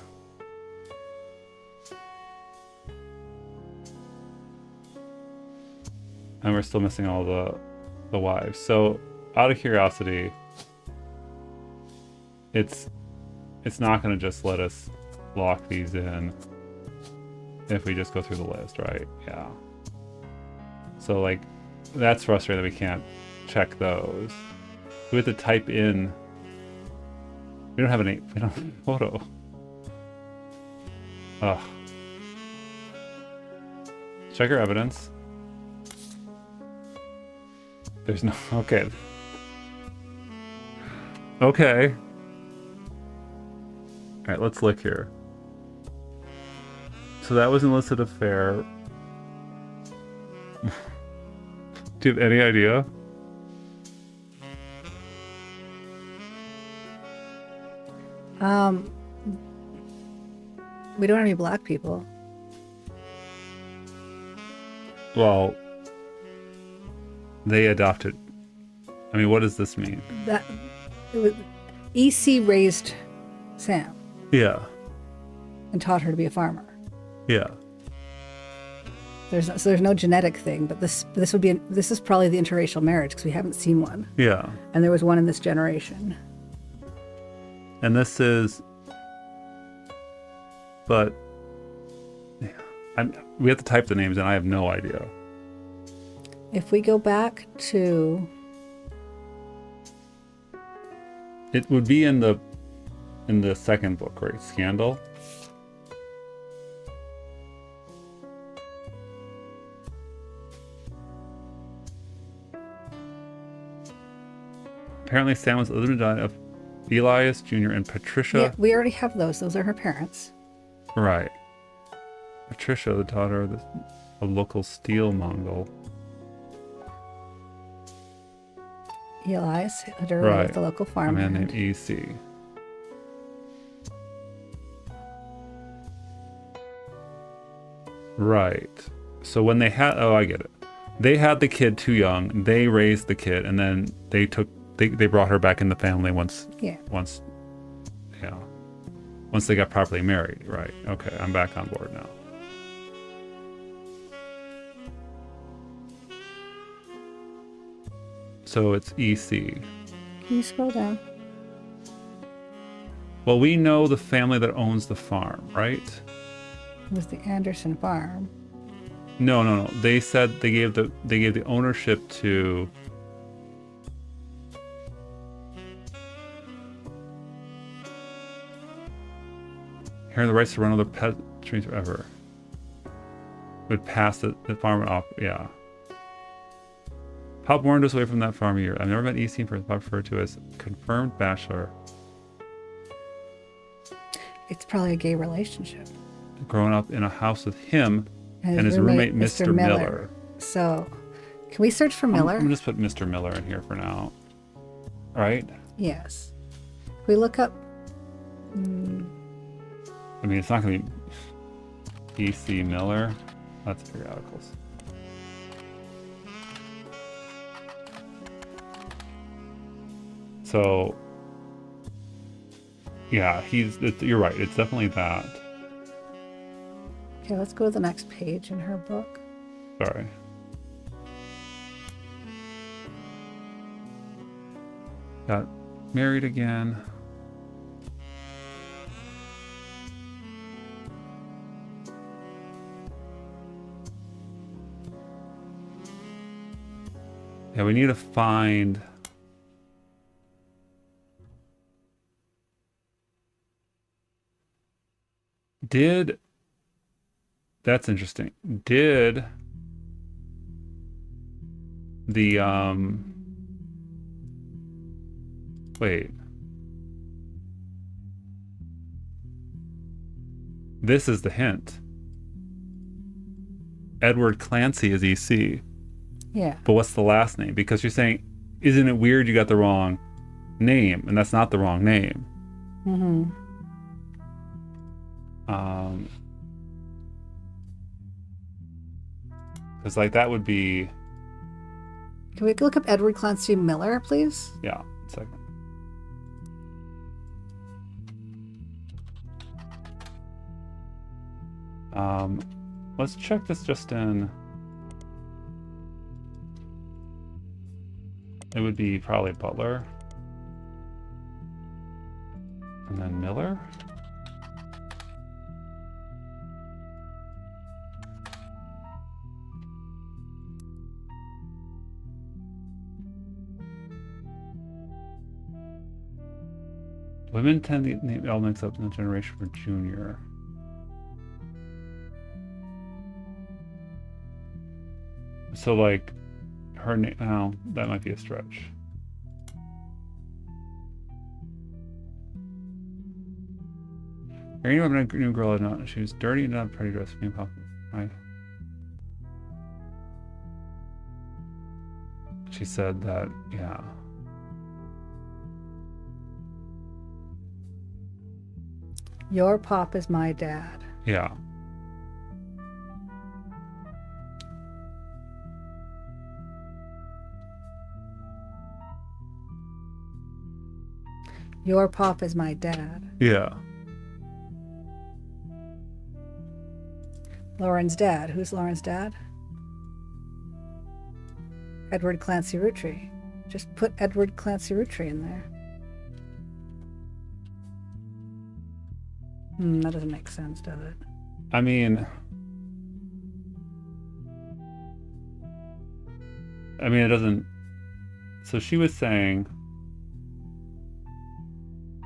And we're still missing all the wives. So, out of curiosity, it's not going to just let us lock these in if we just go through the list, right? Yeah. So, like, That's frustrating that we can't check those. We have to type in. We don't have we don't have a photo. Ugh. Check our evidence. There's no, okay. Okay. Alright, let's look here. So that was an illicit affair. Do you have any idea? We don't have any black people. Well, they adopted. I mean, what does this mean? That it was, EC raised Sam Yeah. and taught her to be a farmer. Yeah. There's no genetic thing, but this is probably the interracial marriage because we haven't seen one. Yeah. And there was one in this generation. And this is, but yeah, we have to type the names, and I have no idea. If we go back to, it would be in the second book, right? Scandal. Apparently, Sam was the other daughter of Elias Jr. and Patricia. yeah, we already have those. Those are her parents. Right. Patricia, the daughter of a local steel Mongol. Elias, daughter Right. of the local A farmer. man named E.C. Right. So when they had, oh, I get it. They had the kid too young. They raised the kid, and then they brought her back in the family once they got properly married. Right. Okay, I'm back on board now. So it's EC. Can you scroll down? Well, we know the family that owns the farm, right? It was the Anderson farm. No. They said they gave the ownership to. Here, the rights to run other pet trees forever. Would pass the farm off. Yeah. Pop warned us away from that farm a year. I've never met EC in person. Pop referred to as confirmed bachelor. It's probably a gay relationship. Growing up in a house with him and his roommate, Mr. Miller. So, can we search for Miller? I'm gonna just put Mr. Miller in here for now. All right. Yes. Can we look up. I mean, it's not gonna be E.C. Miller. That's periodicals. So, yeah, you're right. It's definitely that. Okay, let's go to the next page in her book. Sorry. Got married again. Yeah, we need to find. That's interesting. Did the wait. This is the hint. Edward Clancy is EC. Yeah. But what's the last name? Because you're saying, isn't it weird you got the wrong name? And that's not the wrong name. Mm-hmm. Because like that would be. Can we look up Edward Clancy Miller, please? Yeah, 1 second. Let's check this just in. It would be probably Butler. And then Miller. Women tend to name elements up in the generation for junior. So like her name, oh, that might be a stretch. Here you have a new girl, and she was dirty and not pretty dressed. Me and Papa, right? She said that, yeah. Your pop is my dad. Yeah. Your pop is my dad. Yeah. Lauren's dad. Who's Lauren's dad? Edward Clancy Roottrees. Just put Edward Clancy Roottrees in there. That doesn't make sense, does it? I mean, it doesn't. So she was saying,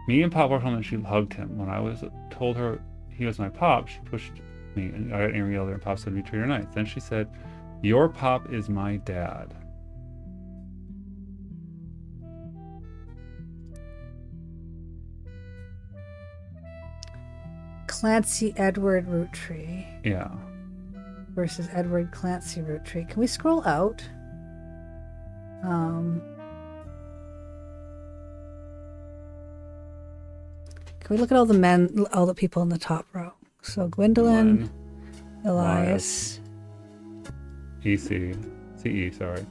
me and Pop were home and she hugged him. When I told her he was my pop, she pushed me and I got angry yelled at her, and Pop said we treat her nice. Then she said, your pop is my dad. Clancy Edward Roottrees. Yeah. Versus Edward Clancy Roottrees. Can we scroll out? Can we look at all the men, all the people in the top row? So Gwendolyn, Elias. CE, sorry.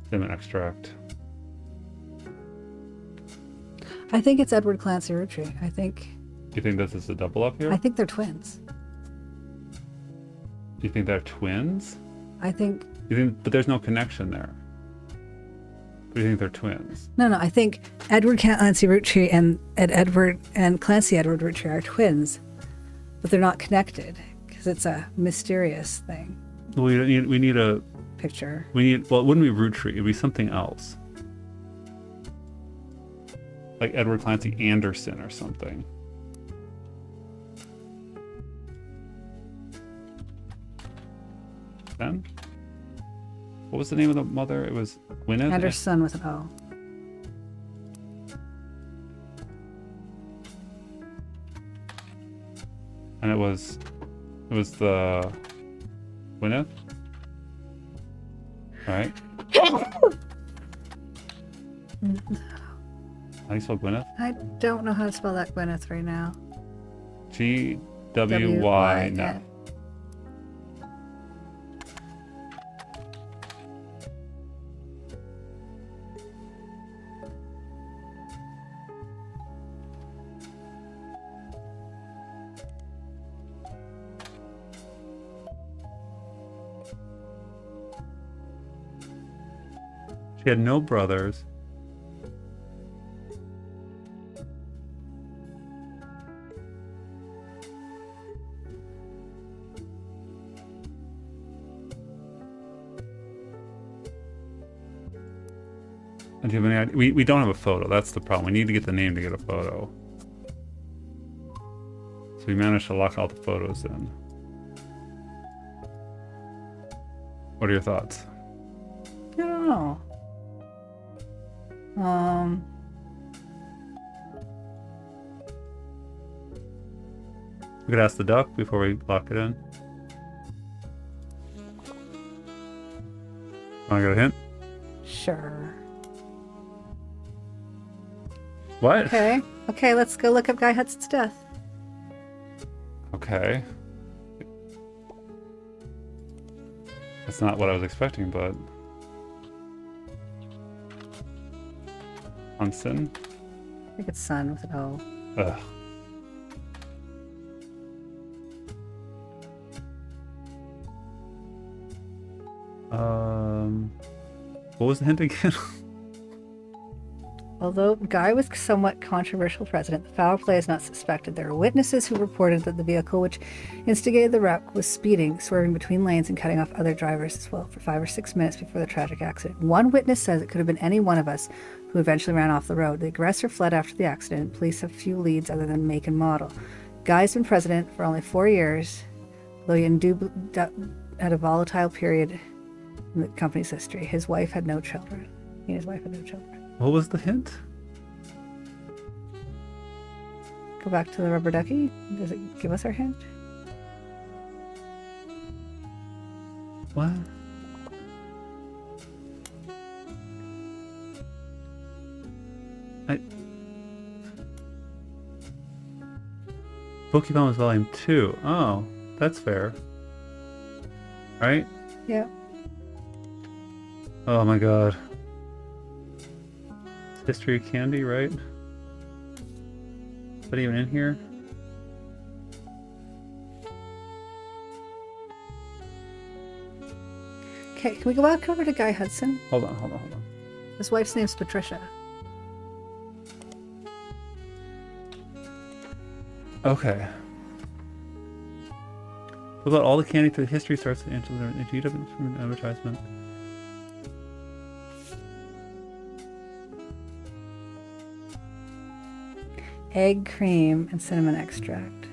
Sim extract. I think it's Edward Clancy Roottrees. You think this is a double up here? I think they're twins. You think they're twins? But there's no connection there. But you think they're twins? No. I think Edward Clancy Roottrees and Edward and Clancy Edward Roottrees are twins, but they're not connected because it's a mysterious thing. Well, we need a picture. It wouldn't be Roottrees. It'd be something else, like Edward Clancy Anderson or something. Then, what was the name of the mother? It was Gwyneth? Anderson with an O. And it was the Gwyneth? Right? How do you spell Gwyneth? I don't know how to spell that Gwyneth right now. G-W-Y, no. She had no brothers. And do you have any idea? We don't have a photo. That's the problem. We need to get the name to get a photo. So we managed to lock all the photos in. What are your thoughts? I don't know. We could ask the duck before we lock it in. Want to get a hint? Sure. What? Okay, let's go look up Guy Hudson's death. Okay. That's not what I was expecting, but... Hunson? I think it's Son with an O. Ugh. What was the hint again? Although Guy was somewhat controversial president, the foul play is not suspected. There are witnesses who reported that the vehicle which instigated the wreck was speeding, swerving between lanes and cutting off other drivers as well for 5 or 6 minutes before the tragic accident. One witness says it could have been any one of us, who eventually ran off the road. The aggressor fled after the accident. Police have few leads other than make and model. Guy's been president for only 4 years, though he had a volatile period in the company's history. His wife had no children. He and his wife had no children. What was the hint? Go back to the rubber ducky. Does it give us our hint? What? Pokemon was Volume 2. Oh, that's fair. Right? Yeah. Oh my god. History of Candy, right? Is that even in here? Okay, can we go back over to Guy Hudson? Hold on. His wife's name's Patricia. Okay. What about all the candy through history starts to enter from an advertisement? Egg cream and cinnamon extract.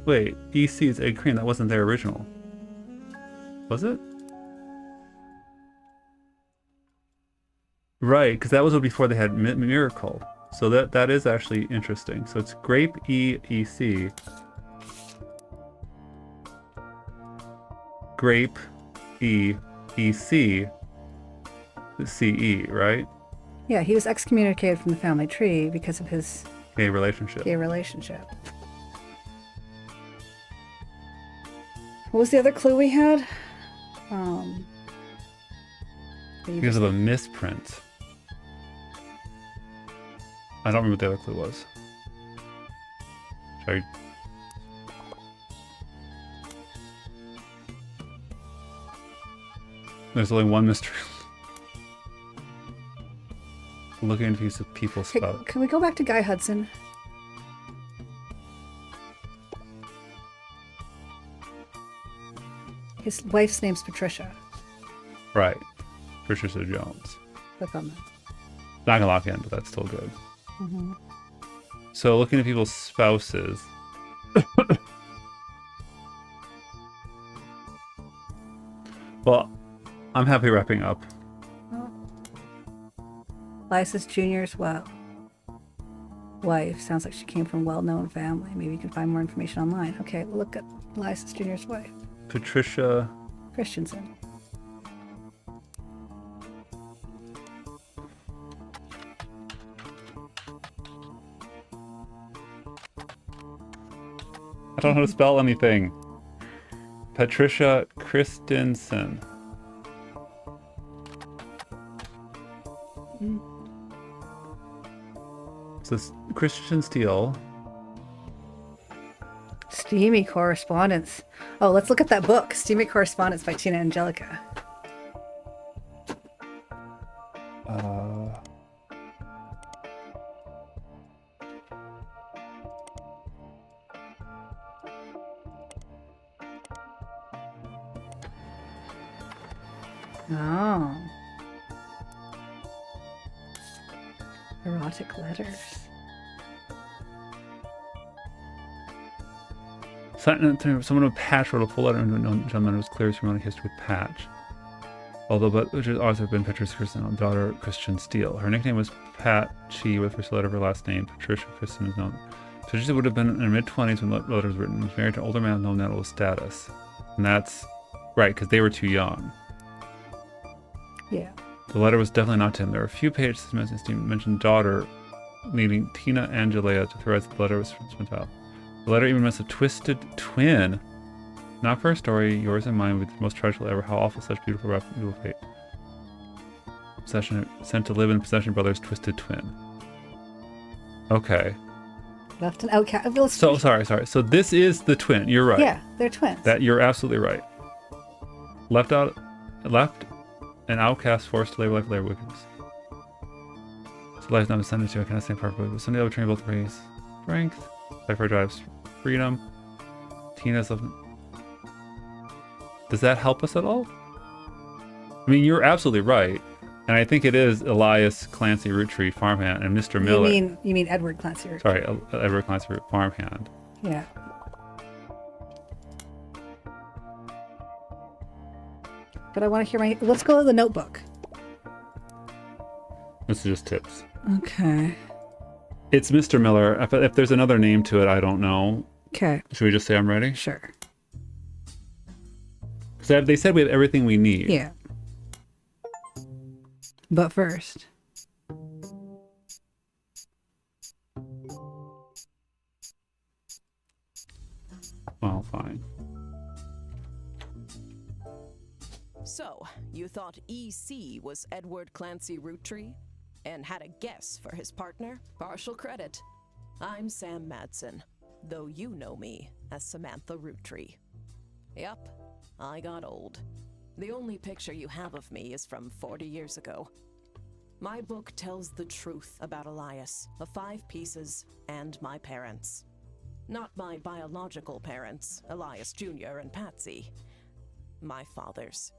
Wait, EC's egg cream, that wasn't their original. Was it? Right, because that was before they had Miracle. So that is actually interesting. So it's grape EEC. Grape EEC CE, right? Yeah, he was excommunicated from the family tree because of his Gay relationship. What was the other clue we had? Because of a misprint. I don't remember what the other clue was. Sorry. There's only one mystery. Looking into use of people spout. Can we go back to Guy Hudson? His wife's name's Patricia. Right. Patricia Jones. Click on that. Not gonna lock in, but that's still good. Mm-hmm. So looking at people's spouses. Well, I'm happy wrapping up. Lysis Jr.'s wife sounds like she came from a well-known family. Maybe you can find more information online. Okay, look at Lysis Jr.'s wife. Patricia Christensen. I don't know how to spell anything. Patricia Christensen. So it's Christian Steele. Steamy Correspondence. Oh, let's look at that book, Steamy Correspondence by Tina Angelica. Oh. Erotic letters. Someone with Patch wrote a full letter to a known gentleman who was clear his romantic history with Patch. Although, which has also been Patricia Christensen, daughter Christian Steele. Her nickname was Patchy with the first letter of her last name. Patricia Christensen is known. Patricia would have been in her mid-20s when the letter was written. Was married to an older man of no notable status. And that's right, because they were too young. Yeah. The letter was definitely not to him. There were a few pages that mentioned daughter, leading Tina Angelea to theorize the letter was from Smithow. The letter even mentions a twisted twin. Not for a story, yours and mine, with the most tragic ever. How awful such beautiful fate. Possession sent to live in possession brother's twisted twin. Okay. Left an outcast. So sorry. So this is the twin. You're right. Yeah, they're twins. That you're absolutely right. Left an outcast forced to labor like labor wickedness. So life not descended to a kind of same part, but Sunday will train both praise strength. Life drives freedom. Tina's love. Does that help us at all? I mean, you're absolutely right. And I think it is Elias Clancy Roottrees farmhand and Mr. Miller. You mean Edward Clancy Roottrees? Sorry, Edward Clancy farmhand. Yeah. But I want to hear let's go to the notebook. This is just tips. Okay. It's Mr. Miller. If there's another name to it, I don't know. Okay. Should we just say I'm ready? Sure. Because they said we have everything we need. Yeah. But first. Well, fine. So, you thought EC was Edward Clancy Roottrees? And had a guess for his partner? Partial credit. I'm Sam Madsen, though you know me as Samantha Roottrees. Yup, I got old. The only picture you have of me is from 40 years ago. My book tells the truth about Elias, the 5 pieces, and my parents. Not my biological parents, Elias Jr. and Patsy. My fathers,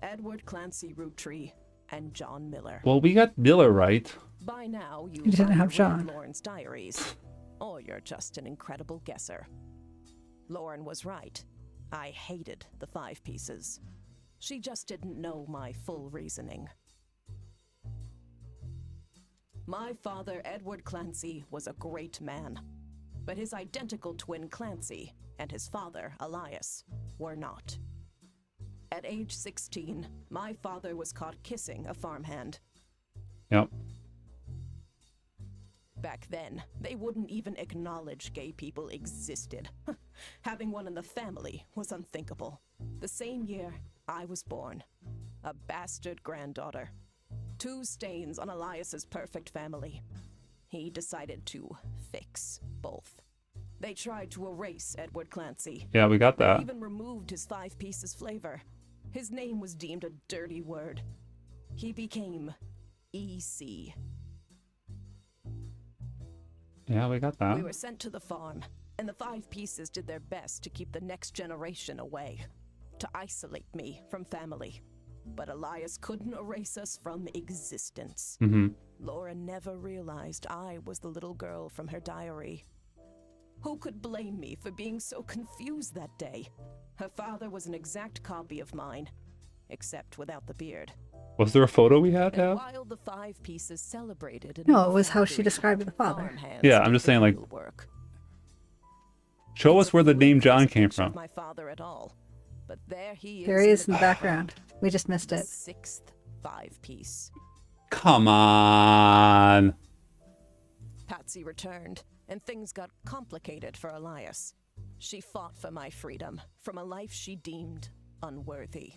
Edward Clancy Roottrees and John Miller. Well, we got Miller right. By now, you didn't have John. Lauren's diaries, or you're just an incredible guesser. Lauren was right. I hated the 5 pieces. She just didn't know my full reasoning. My father, Edward Clancy, was a great man, but his identical twin Clancy and his father, Elias, were not. At age 16, my father was caught kissing a farmhand. Yep. Back then, they wouldn't even acknowledge gay people existed. Having one in the family was unthinkable. The same year, I was born. A bastard granddaughter. 2 stains on Elias's perfect family. He decided to fix both. They tried to erase Edward Clancy. Yeah, we got that. They even removed his 5 pieces flavor. His name was deemed a dirty word. He became EC. Yeah, we got that. We were sent to the farm, and the 5 pieces did their best to keep the next generation away, to isolate me from family. But Elias couldn't erase us from existence. Laura never realized I was the little girl from her diary. Who could blame me for being so confused that day? Her father was an exact copy of mine, except without the beard. Was there a photo we had to And have? while the 5 pieces celebrated... No, it was how she described the father. farmhands Yeah, I'm did just the saying, like, real work. Show us where the name John came from. My father at all, but there he is. There he is in the background. We just missed it. 6th 5-piece. Come on. Patsy returned, and things got complicated for Elias. She fought for my freedom from a life she deemed unworthy.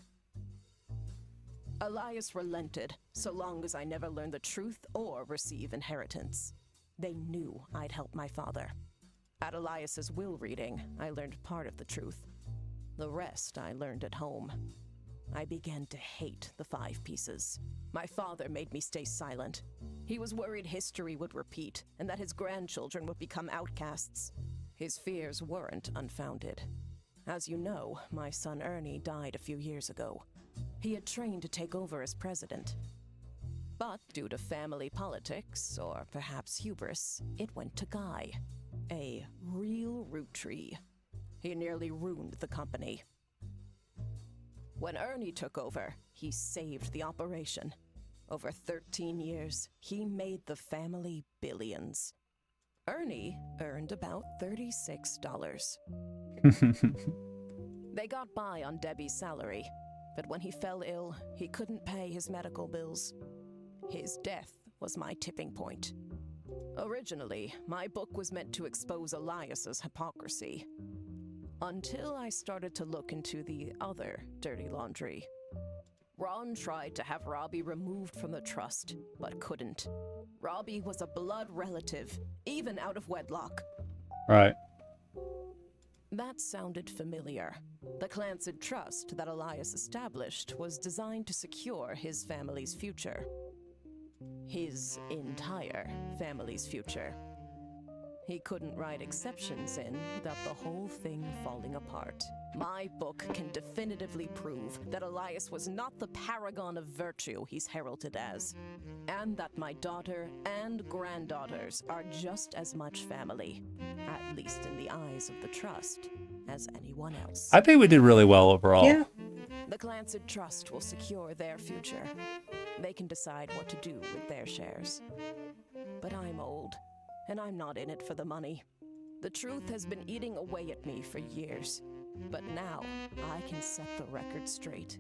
Elias relented, so long as I never learned the truth or receive inheritance. They knew I'd help my father. At Elias's will reading, I learned part of the truth. The rest I learned at home. I began to hate the 5 pieces. My father made me stay silent. He was worried history would repeat and that his grandchildren would become outcasts. His fears weren't unfounded. As you know, my son Ernie died a few years ago. He had trained to take over as president. But due to family politics, or perhaps hubris, it went to Guy, a real Roottrees. He nearly ruined the company. When Ernie took over, he saved the operation. Over 13 years, he made the family billions. Ernie earned about $36. They got by on Debbie's salary, but when he fell ill, he couldn't pay his medical bills. His death was my tipping point. Originally, my book was meant to expose Elias's hypocrisy. Until I started to look into the other dirty laundry. Ron tried to have Robbie removed from the trust, but couldn't. Robbie was a blood relative, even out of wedlock. Right. That sounded familiar. The Clancy Trust that Elias established was designed to secure his family's future. His entire family's future. He couldn't write exceptions in without the whole thing falling apart. My book can definitively prove that Elias was not the paragon of virtue he's heralded as, and that my daughter and granddaughters are just as much family, at least in the eyes of the Trust, as anyone else. I think we did really well overall. Yeah. The Clancid Trust will secure their future. They can decide what to do with their shares. But I'm old, and I'm not in it for the money. The truth has been eating away at me for years. But now, I can set the record straight.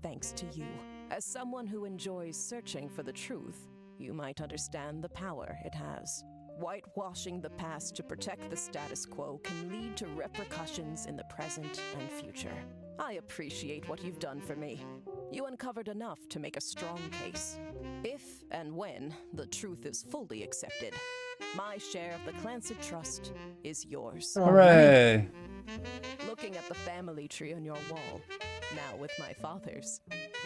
Thanks to you. As someone who enjoys searching for the truth, you might understand the power it has. Whitewashing the past to protect the status quo can lead to repercussions in the present and future. I appreciate what you've done for me. You uncovered enough to make a strong case. If and when the truth is fully accepted, my share of the Clancid Trust is yours. Hooray! Looking at the family tree on your wall, now with my father's,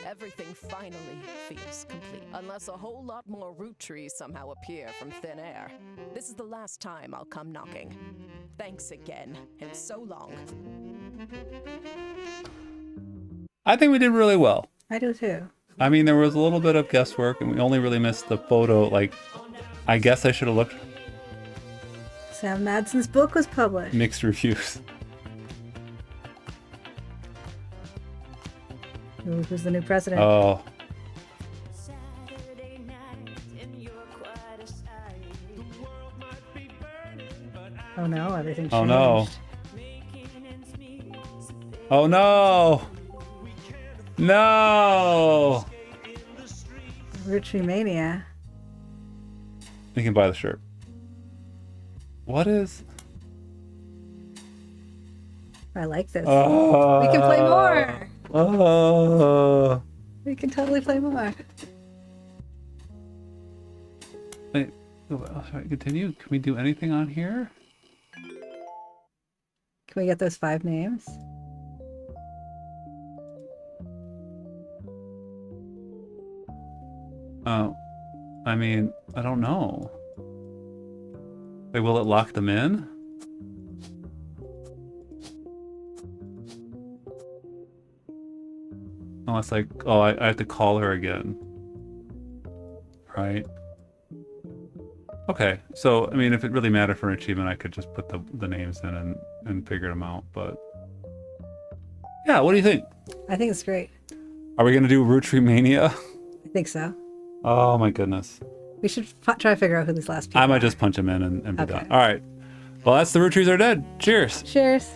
everything finally feels complete. Unless a whole lot more Roottrees somehow appear from thin air. This is the last time I'll come knocking. Thanks again, and so long. I think we did really well. I do too. I mean, there was a little bit of guesswork, and we only really missed the photo. Like, I guess I should have looked. Sam Madsen's book was published. Mixed reviews. Ooh, who's the new president? Oh. Oh no, everything changed. Oh no. Oh no. No. Rootree Mania. You can buy the shirt. What is? I like this. We can play more. We can totally play more. Wait, sorry, continue. Can we do anything on here? Can we get those 5 names? Oh, I mean, I don't know. Like, will it lock them in? Unless, like, oh, I have to call her again. Right? Okay, so, I mean, if it really mattered for an achievement, I could just put the names in and figure them out, but... Yeah, what do you think? I think it's great. Are we going to do Rootree Mania? I think so. Oh, my goodness. We should try to figure out who these last people I might are. just punch them in and be Okay. done. All right. Well, that's the Roottrees are dead. Cheers. Cheers.